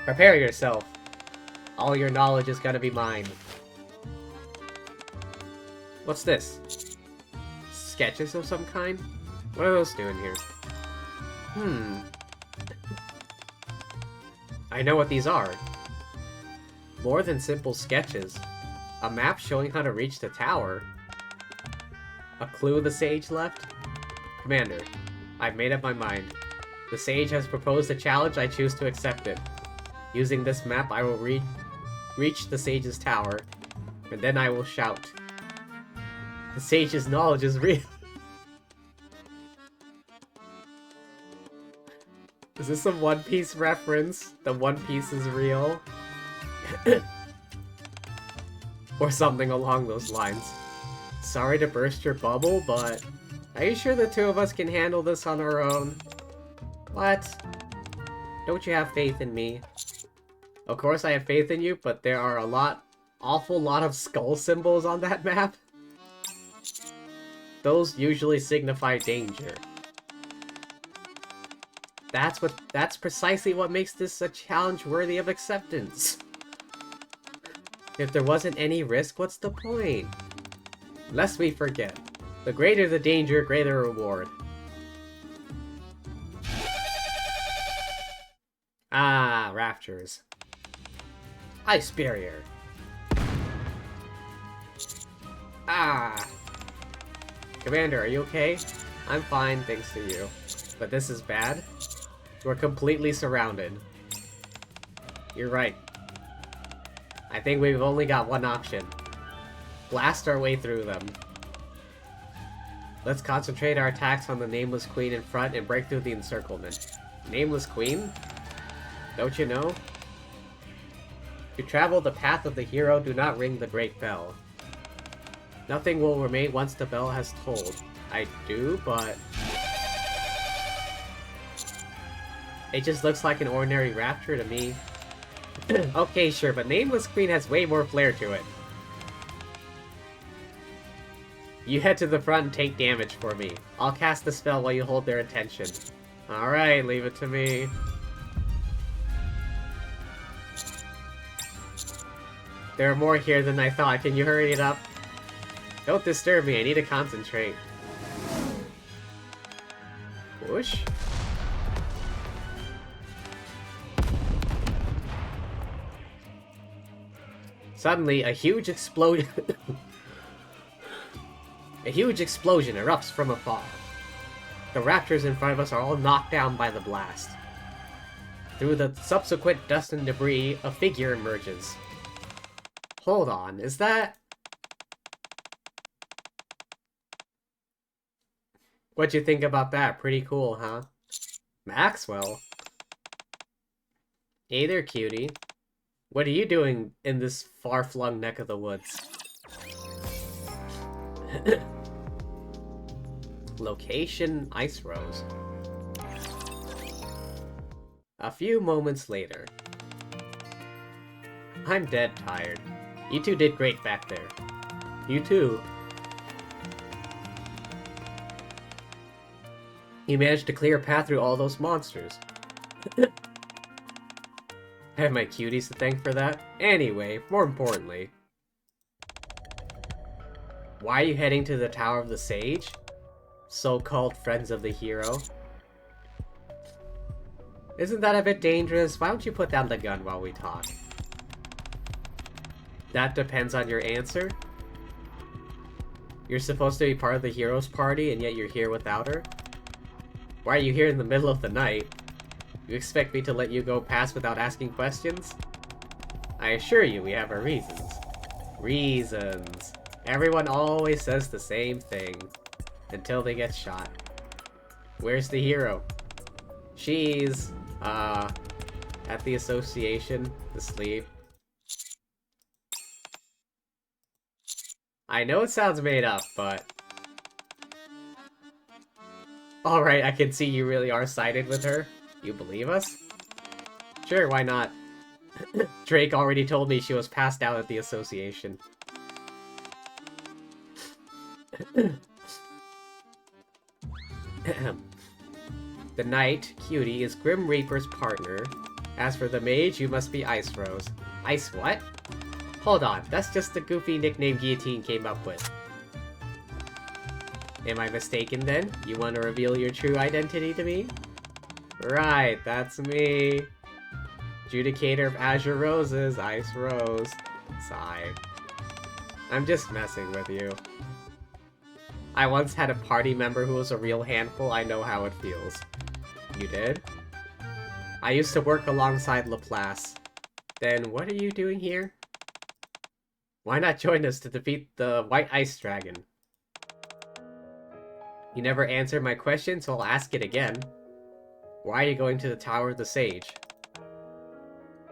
Prepare yourself. All your knowledge is gonna be mine. What's this? Sketches of some kind? What are those doing here? I know what these are. More than simple sketches. A map showing how to reach the tower. A clue the sage left? Commander, I've made up my mind. The sage has proposed a challenge, I choose to accept it. Using this map, I will reach the sage's tower, and then I will shout. The sage's knowledge is real. Is this a One Piece reference? The One Piece is real? Or something along those lines. Sorry to burst your bubble, but... Are you sure the 2 of us can handle this on our own? What? Don't you have faith in me? Of course I have faith in you, but there are awful lot of skull symbols on that map. Those usually signify danger. That's precisely what makes this a challenge worthy of acceptance. If there wasn't any risk, what's the point? Lest we forget, the greater the danger, greater reward. Ah, raptures. Ice barrier. Ah. Commander, are you okay? I'm fine, thanks to you. But this is bad. We're completely surrounded. You're right. I think we've only got one option. Blast our way through them. Let's concentrate our attacks on the Nameless Queen in front and break through the encirclement. Nameless Queen? Don't you know? To travel the path of the hero, do not ring the great bell. Nothing will remain once the bell has tolled. I do, but... It just looks like an ordinary raptor to me. Okay, sure, but Nameless Queen has way more flair to it. You head to the front and take damage for me. I'll cast the spell while you hold their attention. Alright, leave it to me. There are more here than I thought. Can you hurry it up? Don't disturb me, I need to concentrate. Push? Suddenly, a huge explosion... A huge explosion erupts from afar. The raptors in front of us are all knocked down by the blast. Through the subsequent dust and debris, a figure emerges. Hold on, is that... What'd you think about that? Pretty cool, huh? Maxwell? Hey there, cutie. What are you doing in this far-flung neck of the woods? Location, Ice Rose. A few moments later. I'm dead tired. You two did great back there. You too. You managed to clear a path through all those monsters. I have my cuties to thank for that. Anyway, more importantly. Why are you heading to the Tower of the Sage? So-called friends of the hero. Isn't that a bit dangerous? Why don't you put down the gun while we talk? That depends on your answer. You're supposed to be part of the hero's party, and yet you're here without her? Why are you here in the middle of the night? You expect me to let you go past without asking questions? I assure you we have our reasons. Reasons. Everyone always says the same thing. Until they get shot. Where's the hero? She's, at the association, asleep. I know it sounds made up, but... Alright, I can see you really are sided with her. You believe us? Sure, why not? Drake already told me she was passed out at the association. The knight, Cutie, is Grim Reaper's partner. As for the mage, you must be Ice Rose. Ice what? Hold on, that's just the goofy nickname Guillotine came up with. Am I mistaken then? You want to reveal your true identity to me? Right, that's me. Judicator of Azure Roses, Ice Rose. Sigh. I'm just messing with you. I once had a party member who was a real handful. I know how it feels. You did? I used to work alongside Laplace. Then what are you doing here? Why not join us to defeat the White Ice Dragon? You never answered my question, so I'll ask it again. Why are you going to the Tower of the Sage?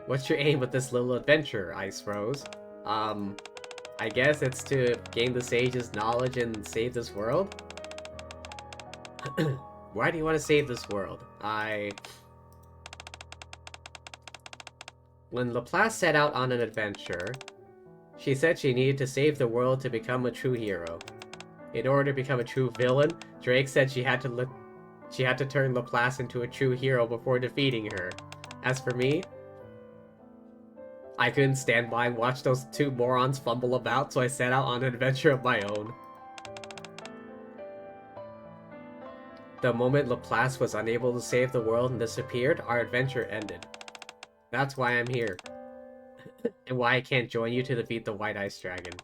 What's your aim with this little adventure, Ice Rose? I guess it's to gain the Sage's knowledge and save this world? Why do you want to save this world? When Laplace set out on an adventure, she said she needed to save the world to become a true hero. In order to become a true villain, Drake said she had to turn Laplace into a true hero before defeating her. As for me, I couldn't stand by and watch those two morons fumble about, so I set out on an adventure of my own. The moment Laplace was unable to save the world and disappeared, our adventure ended. That's why I'm here. And why I can't join you to defeat the White Ice Dragon.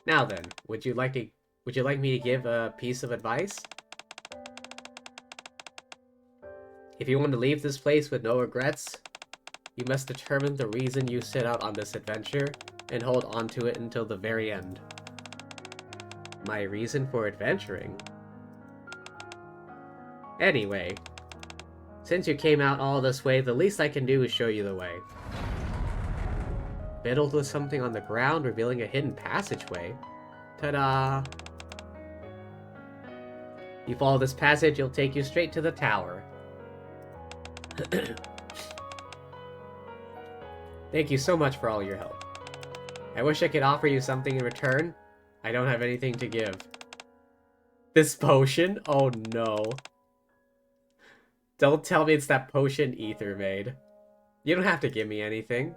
Now then, would you like me to give a piece of advice? If you want to leave this place with no regrets, you must determine the reason you set out on this adventure, and hold on to it until the very end. My reason for adventuring? Anyway, since you came out all this way, the least I can do is show you the way. Fiddled with something on the ground, revealing a hidden passageway. Ta-da! You follow this passage, it'll take you straight to the tower. Thank you so much for all your help. I wish I could offer you something in return. I don't have anything to give. This potion? Oh no. Don't tell me it's that potion Ether made. You don't have to give me anything.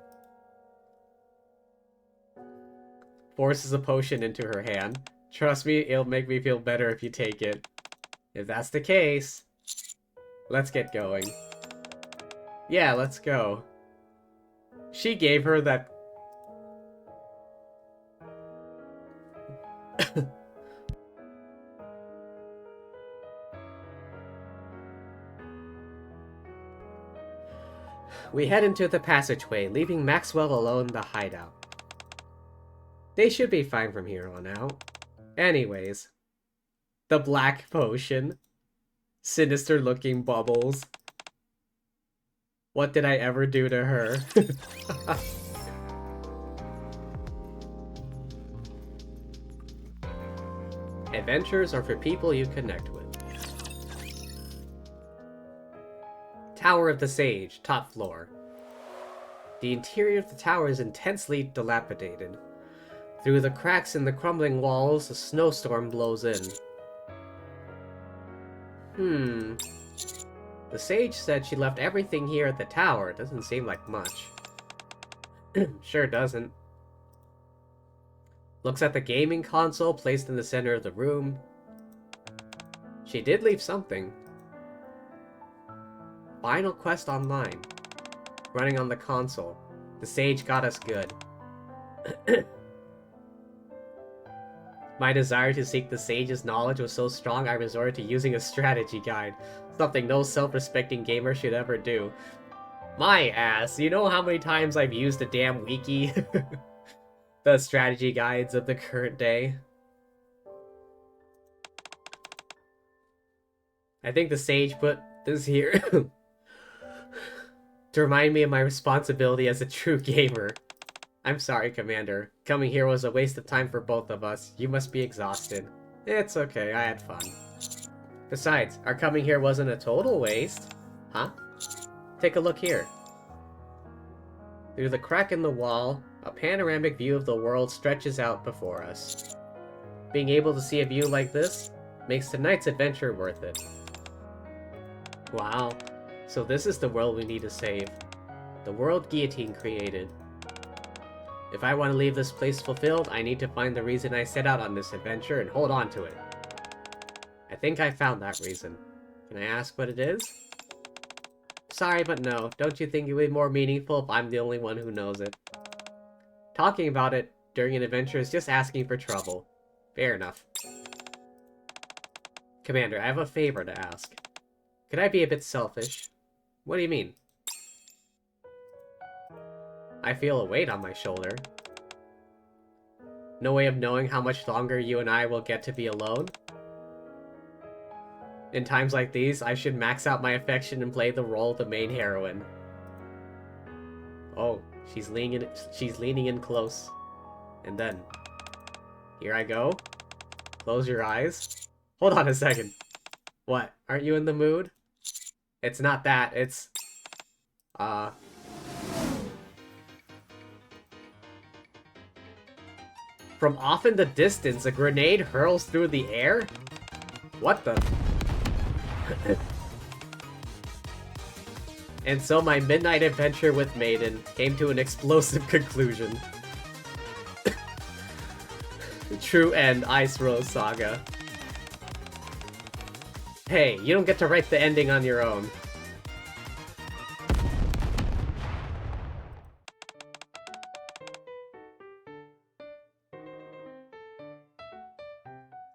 Forces a potion into her hand. Trust me, it'll make me feel better if you take it. If that's the case, let's get going. Yeah, let's go. She gave her that... We head into the passageway, leaving Maxwell alone in the hideout. They should be fine from here on out. Anyways. The black potion. Sinister looking bubbles. What did I ever do to her? Adventures are for people you connect with. Tower of the Sage, top floor. The interior of the tower is intensely dilapidated. Through the cracks in the crumbling walls, a snowstorm blows in. The sage said she left everything here at the tower. Doesn't seem like much. Sure doesn't. Looks at the gaming console placed in the center of the room. She did leave something. Final Quest Online. Running on the console. The sage got us good. My desire to seek the sage's knowledge was so strong I resorted to using a strategy guide. Something no self-respecting gamer should ever do. My ass, you know how many times I've used a damn wiki? The strategy guides of the current day. I think the sage put this here to remind me of my responsibility as a true gamer. I'm sorry, Commander. Coming here was a waste of time for both of us. You must be exhausted. It's okay, I had fun. Besides, our coming here wasn't a total waste. Huh? Take a look here. Through the crack in the wall, a panoramic view of the world stretches out before us. Being able to see a view like this makes tonight's adventure worth it. Wow, so this is the world we need to save. The world Guillotine created. If I want to leave this place fulfilled, I need to find the reason I set out on this adventure and hold on to it. I think I found that reason. Can I ask what it is? Sorry, but no. Don't you think it would be more meaningful if I'm the only one who knows it? Talking about it during an adventure is just asking for trouble. Fair enough. Commander, I have a favor to ask. Could I be a bit selfish? What do you mean? I feel a weight on my shoulder. No way of knowing how much longer you and I will get to be alone? In times like these, I should max out my affection and play the role of the main heroine. Oh, she's leaning in close. And then, here I go. Close your eyes. Hold on a second. What? Aren't you in the mood? It's not that, it's... From off in the distance, a grenade hurls through the air? What the... And so my midnight adventure with Maiden came to an explosive conclusion. The true end, Ice Rose Saga. Hey, you don't get to write the ending on your own.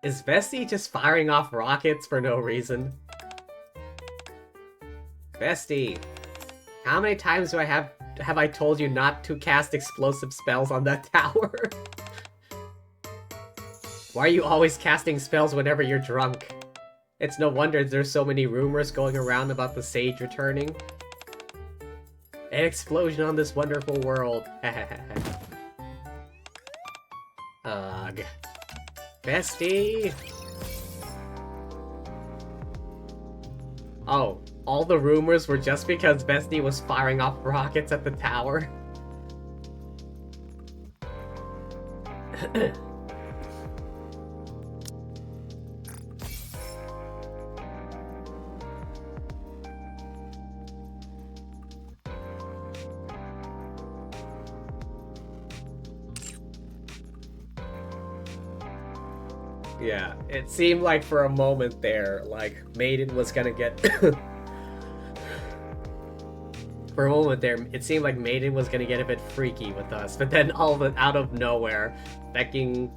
Is Vesti just firing off rockets for no reason? Vesti, how many times do have I told you not to cast explosive spells on that tower? Why are you always casting spells whenever you're drunk? It's no wonder there's so many rumors going around about the sage returning. An explosion on this wonderful world. Ugh. Bestie! Oh, all the rumors were just because Bestie was firing off rockets at the tower? Yeah, it seemed like for a moment there, like, Maiden was gonna get... For a moment there, it seemed like Maiden was gonna get a bit freaky with us, but then out of nowhere, fucking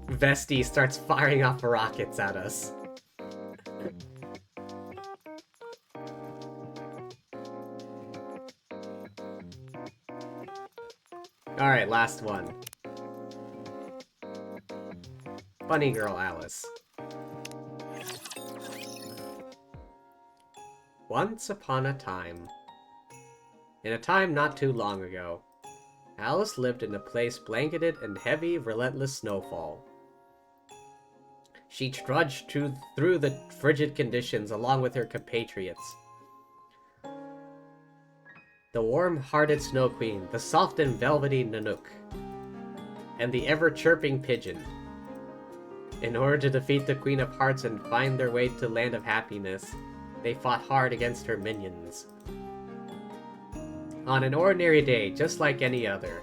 Vesti starts firing off rockets at us. Alright, last one. Bunny Girl Alice. Once upon a time. In a time not too long ago, Alice lived in a place blanketed in heavy, relentless snowfall. She trudged through the frigid conditions along with her compatriots. The warm-hearted Snow Queen, the soft and velvety Nanook, and the ever-chirping Pigeon. In order to defeat the Queen of Hearts and find their way to Land of Happiness, they fought hard against her minions. On an ordinary day, just like any other,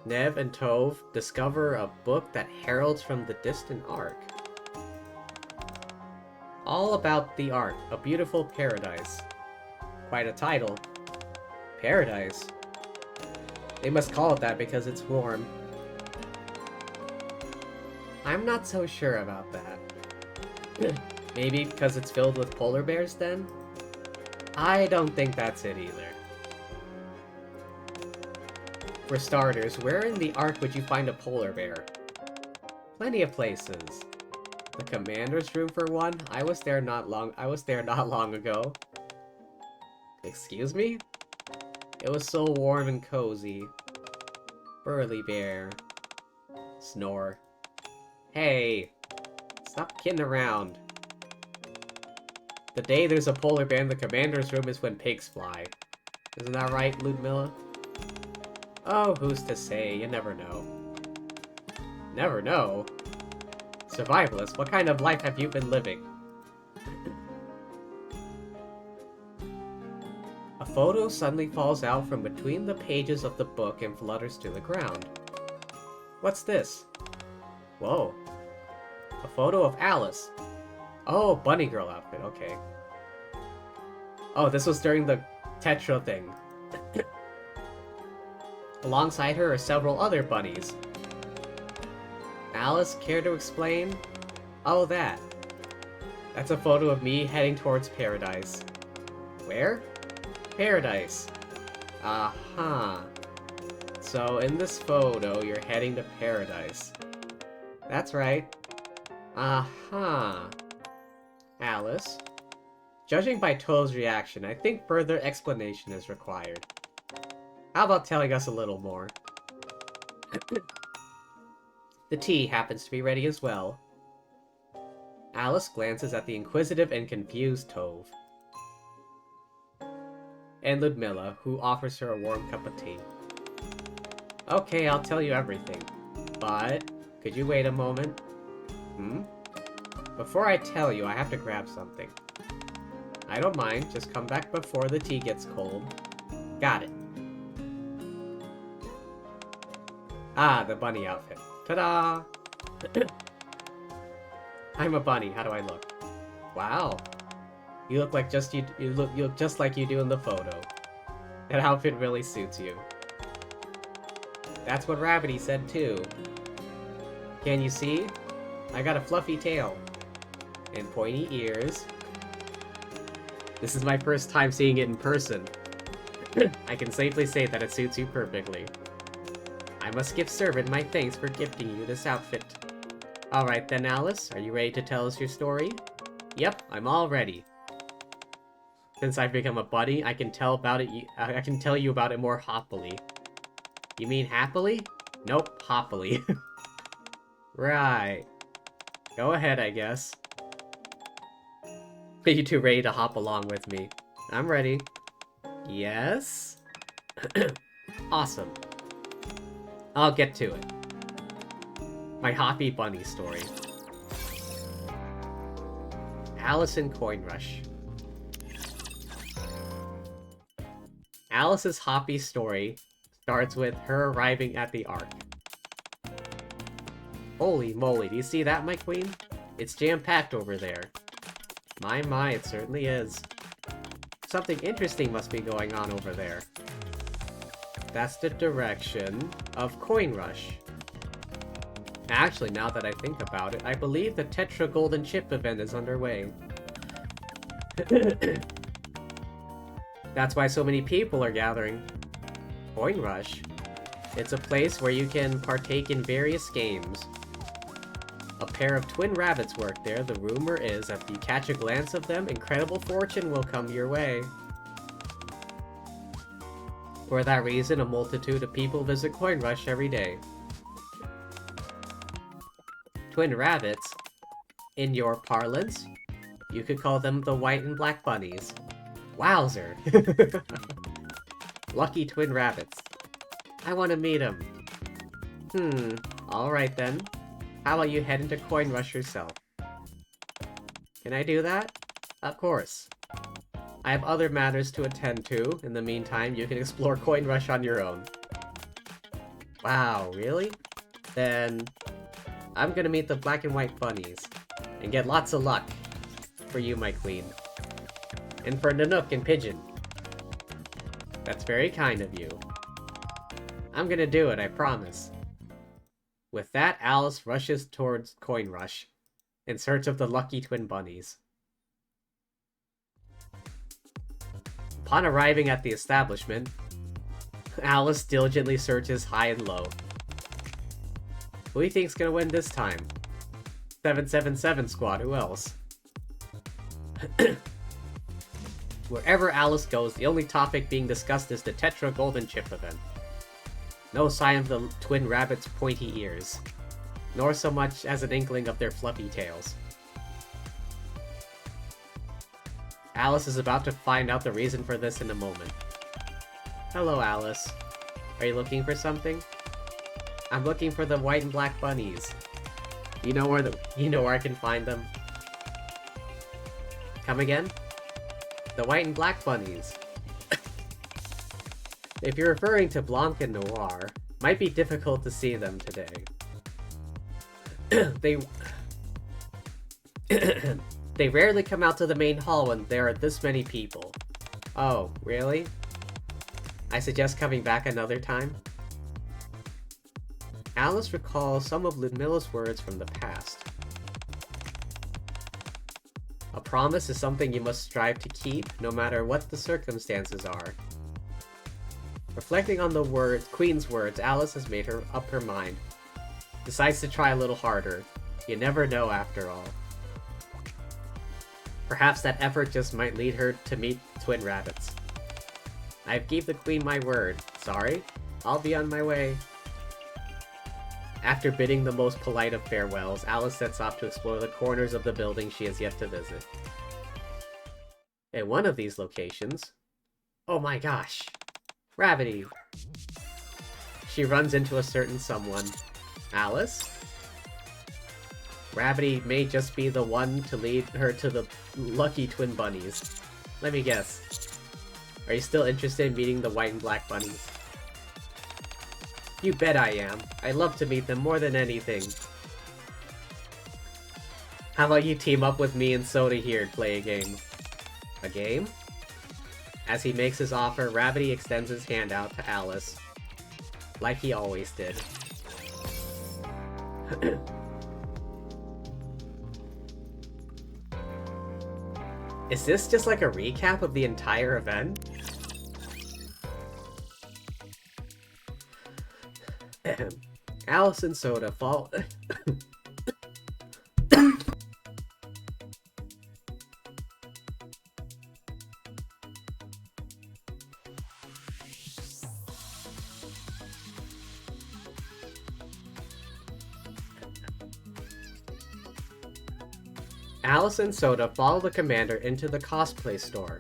Nev and Tove discover a book that heralds from the distant Ark. All about the Ark, a beautiful paradise. Quite a title. Paradise. They must call it that because it's warm. I'm not so sure about that. Maybe because it's filled with polar bears then? I don't think that's it either. For starters, where in the Ark would you find a polar bear? Plenty of places. The commander's room for one. I was there not long ago. Excuse me? It was so warm and cozy. Burly bear. Snore. Hey! Stop kidding around. The day there's a polar bear in the commander's room is when pigs fly. Isn't that right, Ludmilla? Oh, who's to say? You never know. Never know? Survivalist, what kind of life have you been living? A photo suddenly falls out from between the pages of the book and flutters to the ground. What's this? Whoa. A photo of Alice. Oh, bunny girl outfit, okay. Oh, this was during the Tetra thing. Alongside her are several other bunnies. Alice, care to explain? Oh, that. That's a photo of me heading towards paradise. Where? Paradise. Aha. So, in this photo, you're heading to paradise. That's right. Aha. Alice. Judging by Tove's reaction, I think further explanation is required. How about telling us a little more? The tea happens to be ready as well. Alice glances at the inquisitive and confused Tove. And Ludmilla, who offers her a warm cup of tea. Okay, I'll tell you everything. But, could you wait a moment? Before I tell you, I have to grab something. I don't mind, just come back before the tea gets cold. Got it. Ah, the bunny outfit. Ta-da! I'm a bunny, how do I look? Wow. You look like you look just like you do in the photo. That outfit really suits you. That's what Rabbity said too. Can you see? I got a fluffy tail. And pointy ears. This is my first time seeing it in person. I can safely say that it suits you perfectly. I must give Servant my thanks for gifting you this outfit. Alright then, Alice, are you ready to tell us your story? Yep, I'm all ready. Since I've become a bunny, I can tell you about it more happily. You mean happily? Nope, hoppily. Right. Go ahead, I guess. Are you two ready to hop along with me? I'm ready. Yes? Awesome. I'll get to it. My Hoppy Bunny story. Alice and Coin Rush. Alice's Hoppy story starts with her arriving at the Ark. Holy moly, do you see that, my queen? It's jam-packed over there. My, it certainly is. Something interesting must be going on over there. That's the direction of Coin Rush. Actually, now that I think about it, I believe the Tetra Golden Chip event is underway. That's why so many people are gathering. Coin Rush. It's a place where you can partake in various games. A pair of twin rabbits work there. The rumor is that if you catch a glance of them, incredible fortune will come your way. For that reason, a multitude of people visit Coin Rush every day. Twin rabbits, in your parlance, you could call them the white and black bunnies. Wowzer! Lucky twin rabbits. I want to meet them. Alright then. How about you head into Coin Rush yourself? Can I do that? Of course. I have other matters to attend to. In the meantime, you can explore Coin Rush on your own. Wow, really? Then I'm gonna meet the black and white bunnies and get lots of luck for you, my queen. And for Nanook and Pigeon. That's very kind of you. I'm gonna do it, I promise. With that, Alice rushes towards Coin Rush in search of the lucky twin bunnies. Upon arriving at the establishment, Alice diligently searches high and low. Who do you think's gonna win this time? 777 Squad, who else? Wherever Alice goes, the only topic being discussed is the Tetra Golden Chip event. No sign of the twin rabbits' pointy ears, nor so much as an inkling of their fluffy tails. Alice is about to find out the reason for this in a moment. Hello, Alice. Are you looking for something? I'm looking for the white and black bunnies. You know where I can find them? Come again? The white and black bunnies. If you're referring to Blanc and Noir, might be difficult to see them today. They rarely come out to the main hall when there are this many people. Oh, really? I suggest coming back another time. Alice recalls some of Ludmilla's words from the past. A promise is something you must strive to keep, no matter what the circumstances are. Reflecting on the Queen's words, Alice has made up her mind. Decides to try a little harder. You never know after all. Perhaps that effort just might lead her to meet twin rabbits. I've gave the Queen my word. Sorry, I'll be on my way. After bidding the most polite of farewells, Alice sets off to explore the corners of the building she has yet to visit. In one of these locations... Oh my gosh! Gravity! She runs into a certain someone. Alice? Gravity may just be the one to lead her to the lucky twin bunnies. Let me guess. Are you still interested in meeting the white and black bunnies? You bet I am. I love to meet them more than anything. How about you team up with me and Soda here and play a game? A game? As he makes his offer, Gravity extends his hand out to Alice. Like he always did. Is this just like a recap of the entire event? Alice and Soda fall... Alice and Soda follow the commander into the cosplay store,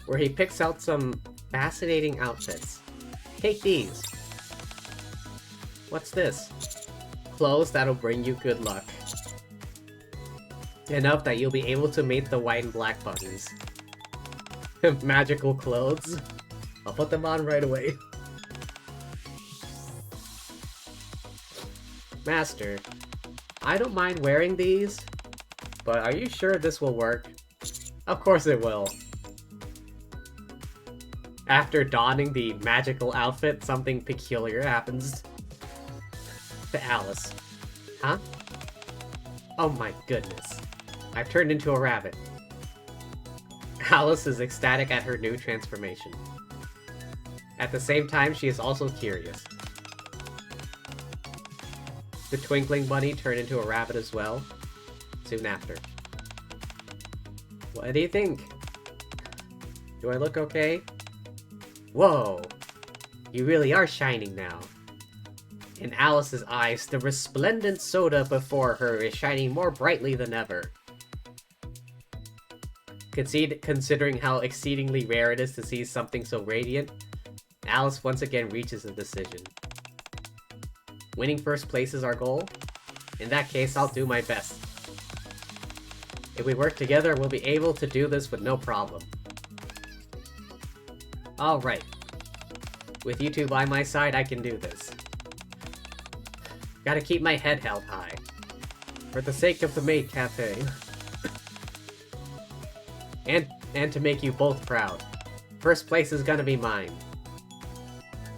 where he picks out some fascinating outfits. Take these. What's this? Clothes that'll bring you good luck. Enough that you'll be able to meet the white and black bunnies. Magical clothes? I'll put them on right away. Master, I don't mind wearing these, but are you sure this will work? Of course it will. After donning the magical outfit, something peculiar happens to Alice. Huh? Oh my goodness. I've turned into a rabbit. Alice is ecstatic at her new transformation. At the same time, she is also curious. The Twinkling Bunny turned into a rabbit as well, soon after. What do you think? Do I look okay? Whoa! You really are shining now. In Alice's eyes, the resplendent soda before her is shining more brightly than ever. Considering how exceedingly rare it is to see something so radiant, Alice once again reaches a decision. Winning first place is our goal? In that case, I'll do my best. If we work together, we'll be able to do this with no problem. Alright. With you two by my side, I can do this. Gotta keep my head held high. For the sake of the maid cafe. and to make you both proud. First place is gonna be mine.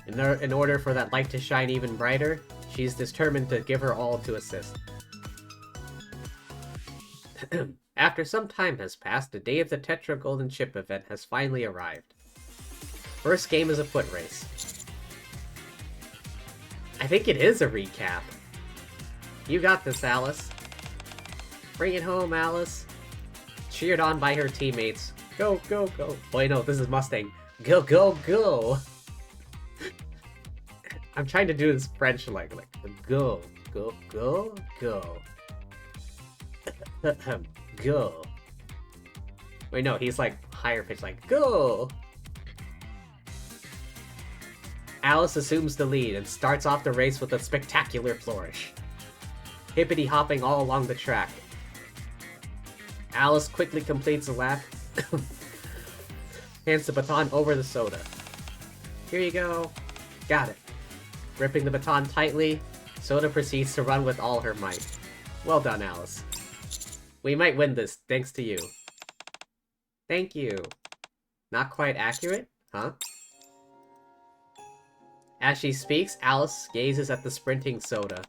In order for that light to shine even brighter, she's determined to give her all to assist. After some time has passed, the day of the Tetra Golden Chip event has finally arrived. First game is a foot race. I think it is a recap. You got this, Alice. Bring it home, Alice. Cheered on by her teammates. Go, go, go. Wait, no, this is Mustang. Go, go, go. I'm trying to do this French like go, go, go, go. Go. Wait, no, he's like higher pitched, like go. Alice assumes the lead and starts off the race with a spectacular flourish. Hippity hopping all along the track. Alice quickly completes a lap. Hands the baton over the soda. Here you go. Got it. Gripping the baton tightly, Soda proceeds to run with all her might. Well done, Alice. We might win this, thanks to you. Thank you. Not quite accurate, huh? As she speaks, Alice gazes at the sprinting Soda.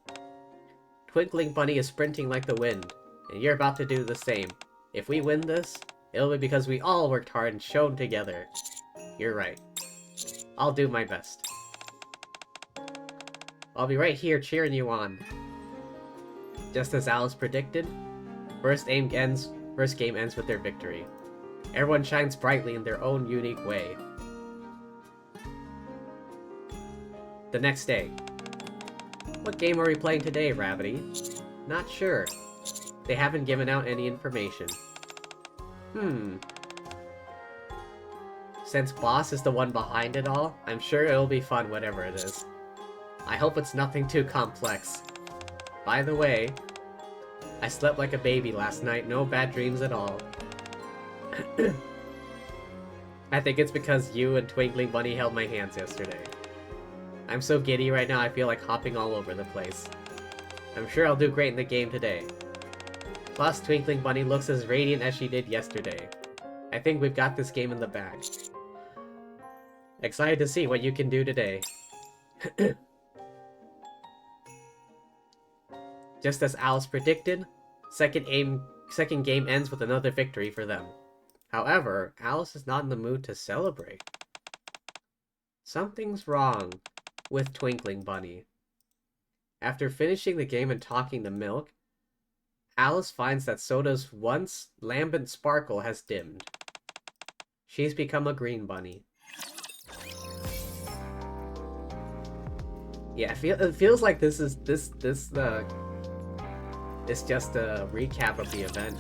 Twinkling Bunny is sprinting like the wind, and you're about to do the same. If we win this, it'll be because we all worked hard and showed together. You're right. I'll do my best. I'll be right here cheering you on. Just as Alice predicted, first game ends with their victory. Everyone shines brightly in their own unique way. The next day. What game are we playing today, Ravity? Not sure. They haven't given out any information. Since Boss is the one behind it all, I'm sure it'll be fun whatever it is. I hope it's nothing too complex. By the way, I slept like a baby last night, no bad dreams at all. I think it's because you and Twinkling Bunny held my hands yesterday. I'm so giddy right now I feel like hopping all over the place. I'm sure I'll do great in the game today. Plus, Twinkling Bunny looks as radiant as she did yesterday. I think we've got this game in the bag. Excited to see what you can do today. Just as Alice predicted, second game ends with another victory for them. However, Alice is not in the mood to celebrate. Something's wrong with Twinkling Bunny. After finishing the game and talking to Milk, Alice finds that Soda's once lambent sparkle has dimmed. She's become a green bunny. Yeah, it feels like this is it's just a recap of the event.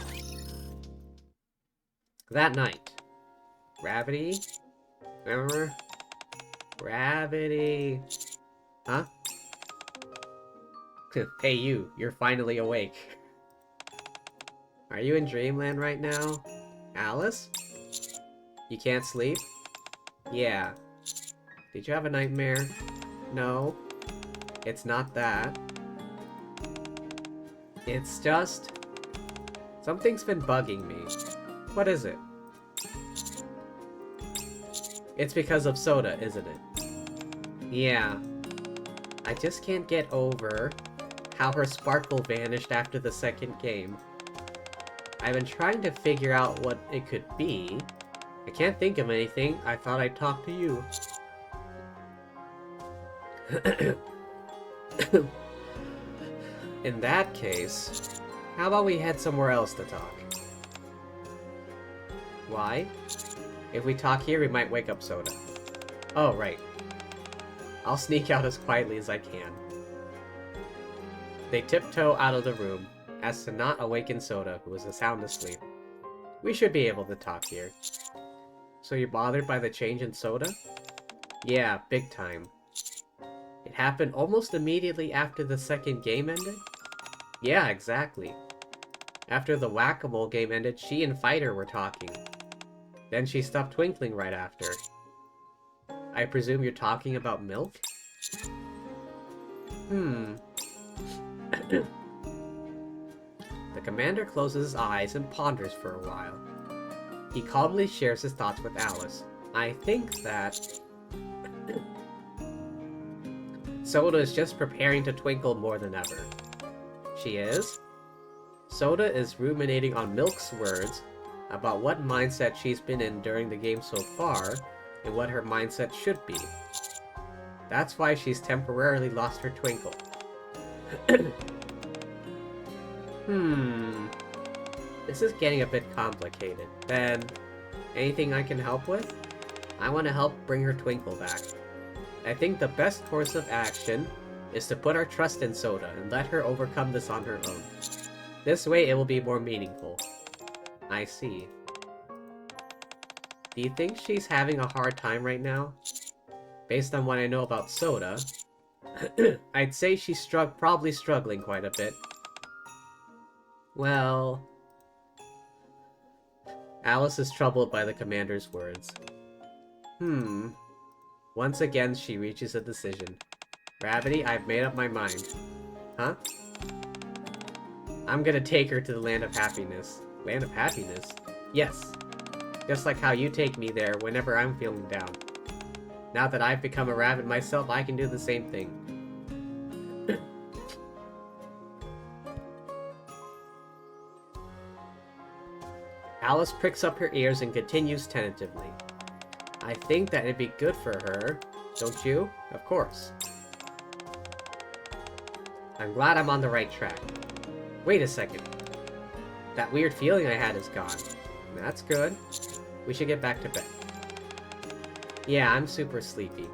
That night, Gravity? Remember? Gravity. Huh? Hey you're finally awake. Are you in dreamland right now? Alice? You can't sleep? Yeah. Did you have a nightmare? No. It's not that. It's just... something's been bugging me. What is it? It's because of Soda, isn't it? Yeah. I just can't get over how her sparkle vanished after the second game. I've been trying to figure out what it could be. I can't think of anything. I thought I'd talk to you. In that case, how about we head somewhere else to talk? Why? If we talk here, we might wake up Soda. Oh, right. I'll sneak out as quietly as I can. They tiptoe out of the room, as to not awaken Soda, who is sound asleep. We should be able to talk here. So you're bothered by the change in Soda? Yeah, big time. It happened almost immediately after the second game ended? Yeah, exactly. After the Whack-A-Mole game ended, she and Fighter were talking. Then she stopped twinkling right after. I presume you're talking about milk? The commander closes his eyes and ponders for a while. He calmly shares his thoughts with Alice. I think that Soda is just preparing to twinkle more than ever. She is? Soda is ruminating on Milk's words about what mindset she's been in during the game so far, and what her mindset should be. That's why she's temporarily lost her twinkle. This is getting a bit complicated. Then, anything I can help with? I want to help bring her twinkle back. I think the best course of action is to put our trust in Soda and let her overcome this on her own. This way it will be more meaningful. I see. Do you think she's having a hard time right now? Based on what I know about Soda, I'd say she's probably struggling quite a bit. Well... Alice is troubled by the commander's words. Once again, she reaches a decision. Gravity, I've made up my mind. Huh? I'm gonna take her to the Land of Happiness. Land of Happiness? Yes. Just like how you take me there whenever I'm feeling down. Now that I've become a rabbit myself, I can do the same thing. Alice pricks up her ears and continues tentatively. I think that it'd be good for her, don't you? Of course. I'm glad I'm on the right track. Wait a second. That weird feeling I had is gone. That's good. We should get back to bed. Yeah, I'm super sleepy.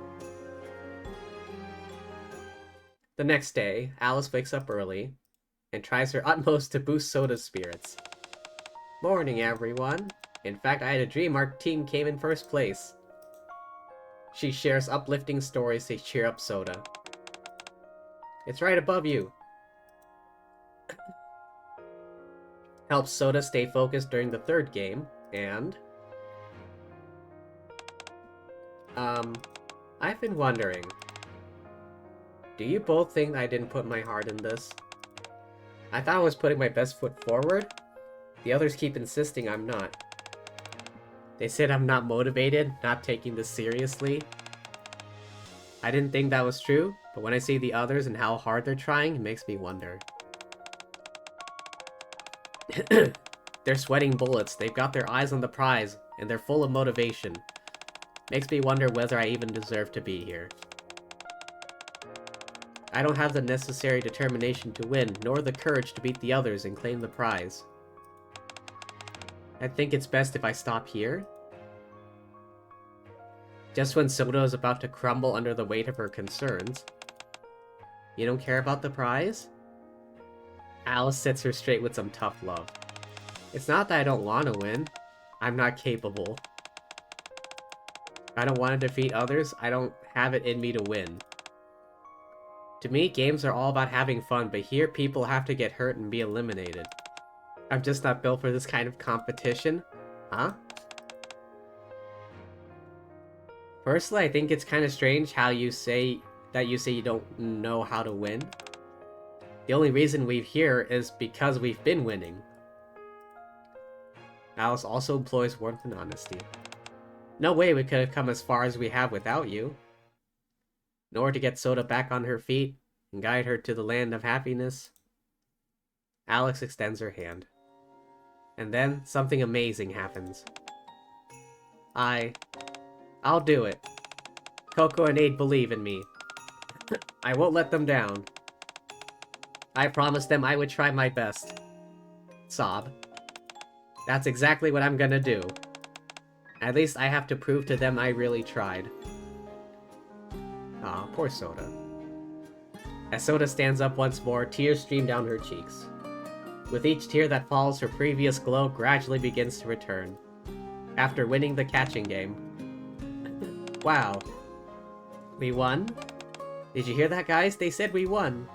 The next day, Alice wakes up early and tries her utmost to boost Soda's spirits. Morning, everyone. In fact, I had a dream our team came in first place. She shares uplifting stories to cheer up Soda. It's right above you. Helps Soda stay focused during the third game, and... I've been wondering. Do you both think I didn't put my heart in this? I thought I was putting my best foot forward. The others keep insisting I'm not. They said I'm not motivated, not taking this seriously. I didn't think that was true, but when I see the others and how hard they're trying, it makes me wonder. They're sweating bullets, they've got their eyes on the prize, and they're full of motivation. Makes me wonder whether I even deserve to be here. I don't have the necessary determination to win, nor the courage to beat the others and claim the prize. I think it's best if I stop here. Just when Soda is about to crumble under the weight of her concerns. You don't care about the prize? Alice sets her straight with some tough love. It's not that I don't want to win. I'm not capable. I don't want to defeat others. I don't have it in me to win. To me, games are all about having fun, but here people have to get hurt and be eliminated. I'm just not built for this kind of competition. Huh? Personally, I think it's kind of strange how you say you don't know how to win. The only reason we're here is because we've been winning. Alice also employs warmth and honesty. No way we could have come as far as we have without you. In order to get Soda back on her feet and guide her to the Land of Happiness. Alex extends her hand. And then, something amazing happens. I'll do it. Coco and Aid believe in me. I won't let them down. I promised them I would try my best. Sob. That's exactly what I'm gonna do. At least I have to prove to them I really tried. Aw, poor Soda. As Soda stands up once more, tears stream down her cheeks. With each tear that falls, her previous glow gradually begins to return. After winning the catching game. Wow. We won? Did you hear that, guys? They said we won.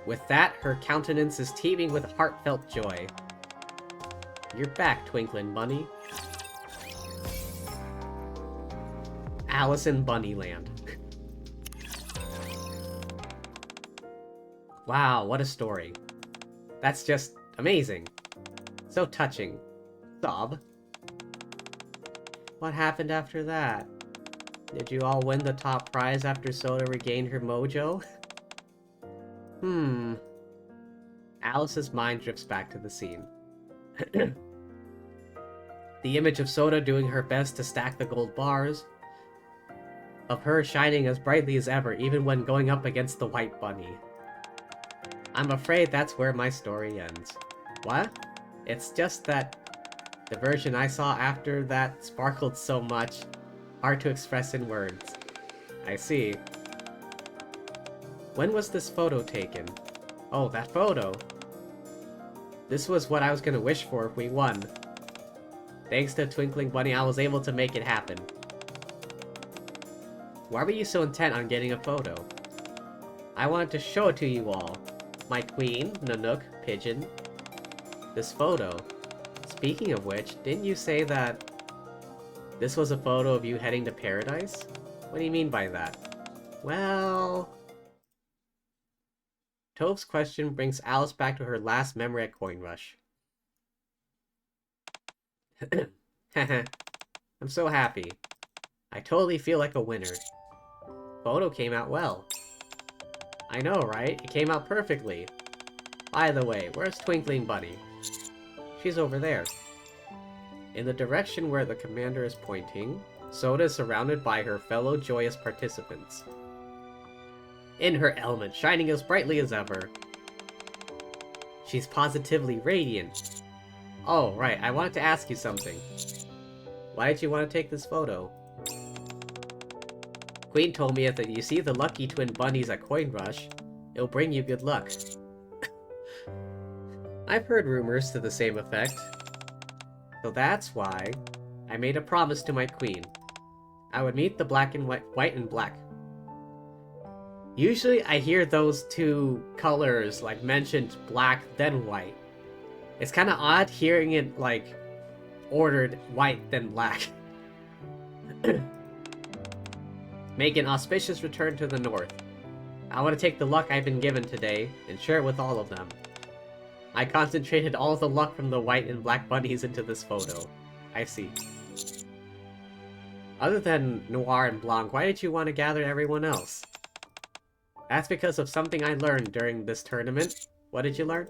With that, her countenance is teeming with heartfelt joy. You're back, Twinkling Bunny. Alice in Bunnyland. Wow, what a story. That's just amazing. So touching. Sob. What happened after that? Did you all win the top prize after Soda regained her mojo? Alice's mind drifts back to the scene. The image of Soda doing her best to stack the gold bars, of her shining as brightly as ever even when going up against the white bunny. I'm afraid that's where my story ends. What? It's just that the version I saw after that sparkled so much, hard to express in words. I see. When was this photo taken? Oh, that photo! This was what I was gonna wish for if we won. Thanks to Twinkling Bunny, I was able to make it happen. Why were you so intent on getting a photo? I wanted to show it to you all. My queen, Nanook, Pigeon. This photo. Speaking of which, didn't you say that this was a photo of you heading to paradise? What do you mean by that? Well... Tove's question brings Alice back to her last memory at Coin Rush. I'm so happy. I totally feel like a winner. Photo came out well. I know, right? It came out perfectly. By the way, where's Twinkling Bunny? She's over there. In the direction where the commander is pointing, Soda is surrounded by her fellow joyous participants. In her element, shining as brightly as ever. She's positively radiant. Oh, right, I wanted to ask you something. Why did you want to take this photo? Queen told me that you see the lucky twin bunnies at Coin Rush, it'll bring you good luck. I've heard rumors to the same effect. So that's why I made a promise to my queen. I would meet the black and white and black. Usually I hear those two colors like mentioned black then white. It's kind of odd hearing it like ordered white then black. Make an auspicious return to the north. I want to take the luck I've been given today and share it with all of them. I concentrated all the luck from the white and black bunnies into this photo. I see. Other than Noir and Blanc, why did you want to gather everyone else? That's because of something I learned during this tournament. What did you learn?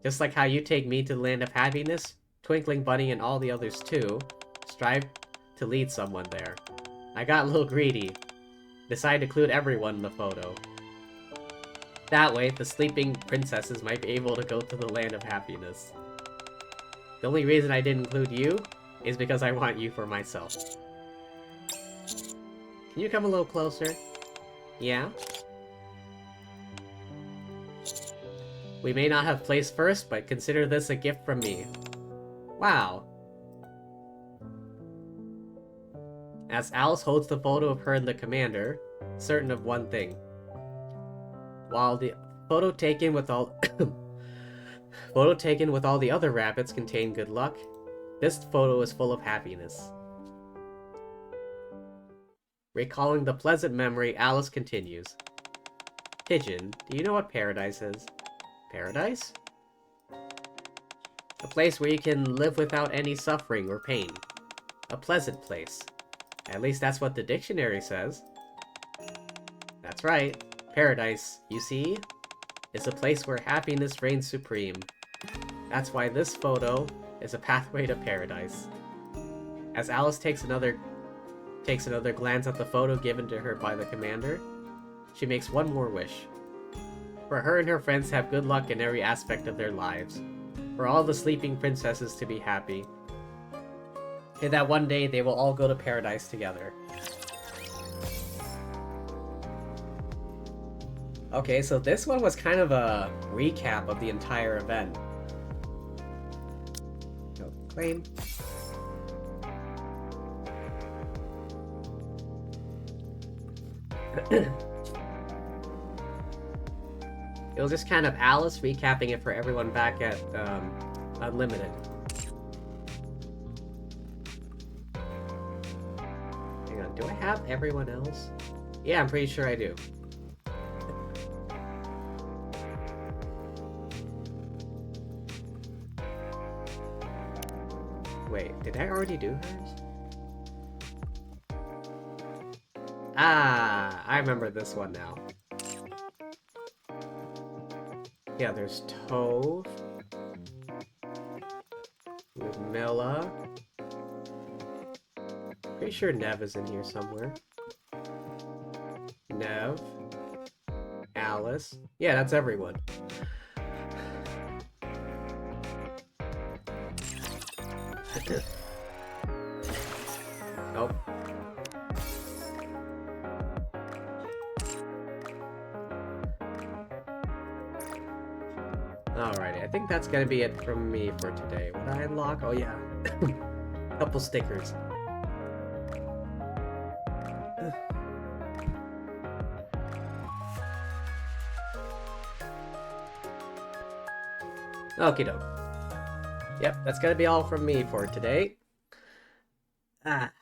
Just like how you take me to the land of happiness, Twinkling Bunny and all the others too, strive to lead someone there. I got a little greedy. Decided to include everyone in the photo. That way, the sleeping princesses might be able to go to the land of happiness. The only reason I didn't include you is because I want you for myself. Can you come a little closer? Yeah? We may not have placed first, but consider this a gift from me. Wow. As Alice holds the photo of her and the commander, certain of one thing. While the photo taken with all the other rabbits contained good luck, this photo is full of happiness. Recalling the pleasant memory, Alice continues. Pigeon, do you know what paradise is? Paradise? A place where you can live without any suffering or pain. A pleasant place. At least that's what the dictionary says. That's right. Paradise, you see, is a place where happiness reigns supreme. That's why this photo is a pathway to paradise. As Alice takes another glance at the photo given to her by the commander, she makes one more wish. For her and her friends to have good luck in every aspect of their lives. For all the sleeping princesses to be happy. And that one day they will all go to paradise together. Okay, so this one was kind of a recap of the entire event. Oh, claim. It was just kind of Alice recapping it for everyone back at Unlimited. Hang on, do I have everyone else? Yeah, I'm pretty sure I do. Wait, did I already do hers? Ah, I remember this one now. Yeah, there's Tove. Ludmilla. Pretty sure Nev is in here somewhere. Nev. Alice. Yeah, that's everyone. Nope. Alrighty, I think that's gonna be it from me for today. What I unlock? Oh yeah. Couple stickers. Okie doke. Yep, that's gonna be all from me for today. Ah.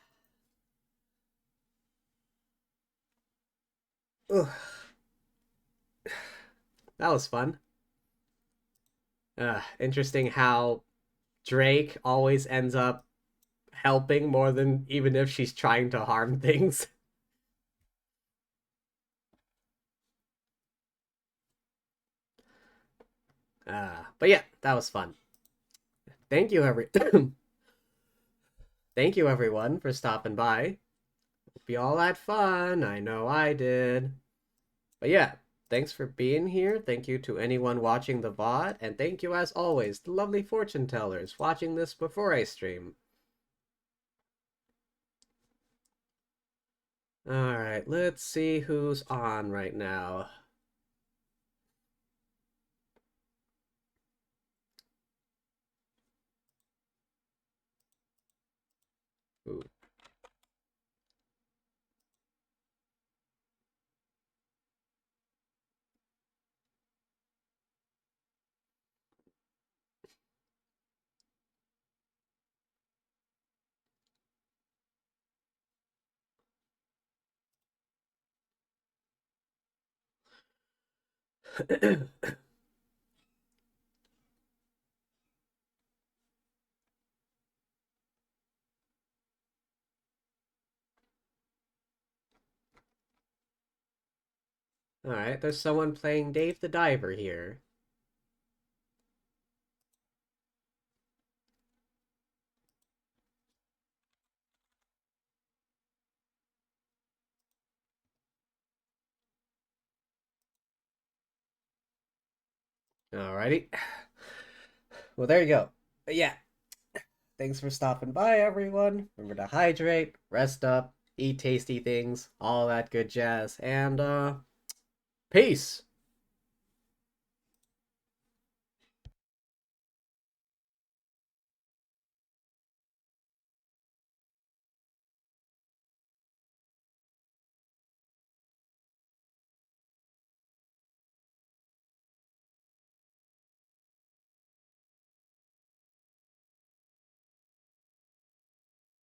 Ugh. That was fun. Interesting how Drake always ends up helping more than even if she's trying to harm things. But yeah, that was fun. Thank you, Thank you, everyone, for stopping by. Hope you all had fun. I know I did. But yeah, thanks for being here. Thank you to anyone watching the VOD. And thank you, as always, the lovely fortune tellers watching this before I stream. Alright, let's see who's on right now. Ooh. Alright, there's someone playing Dave the Diver here. Alrighty. Well, there you go. But yeah, thanks for stopping by, everyone. Remember to hydrate, rest up, eat tasty things, all that good jazz, and peace!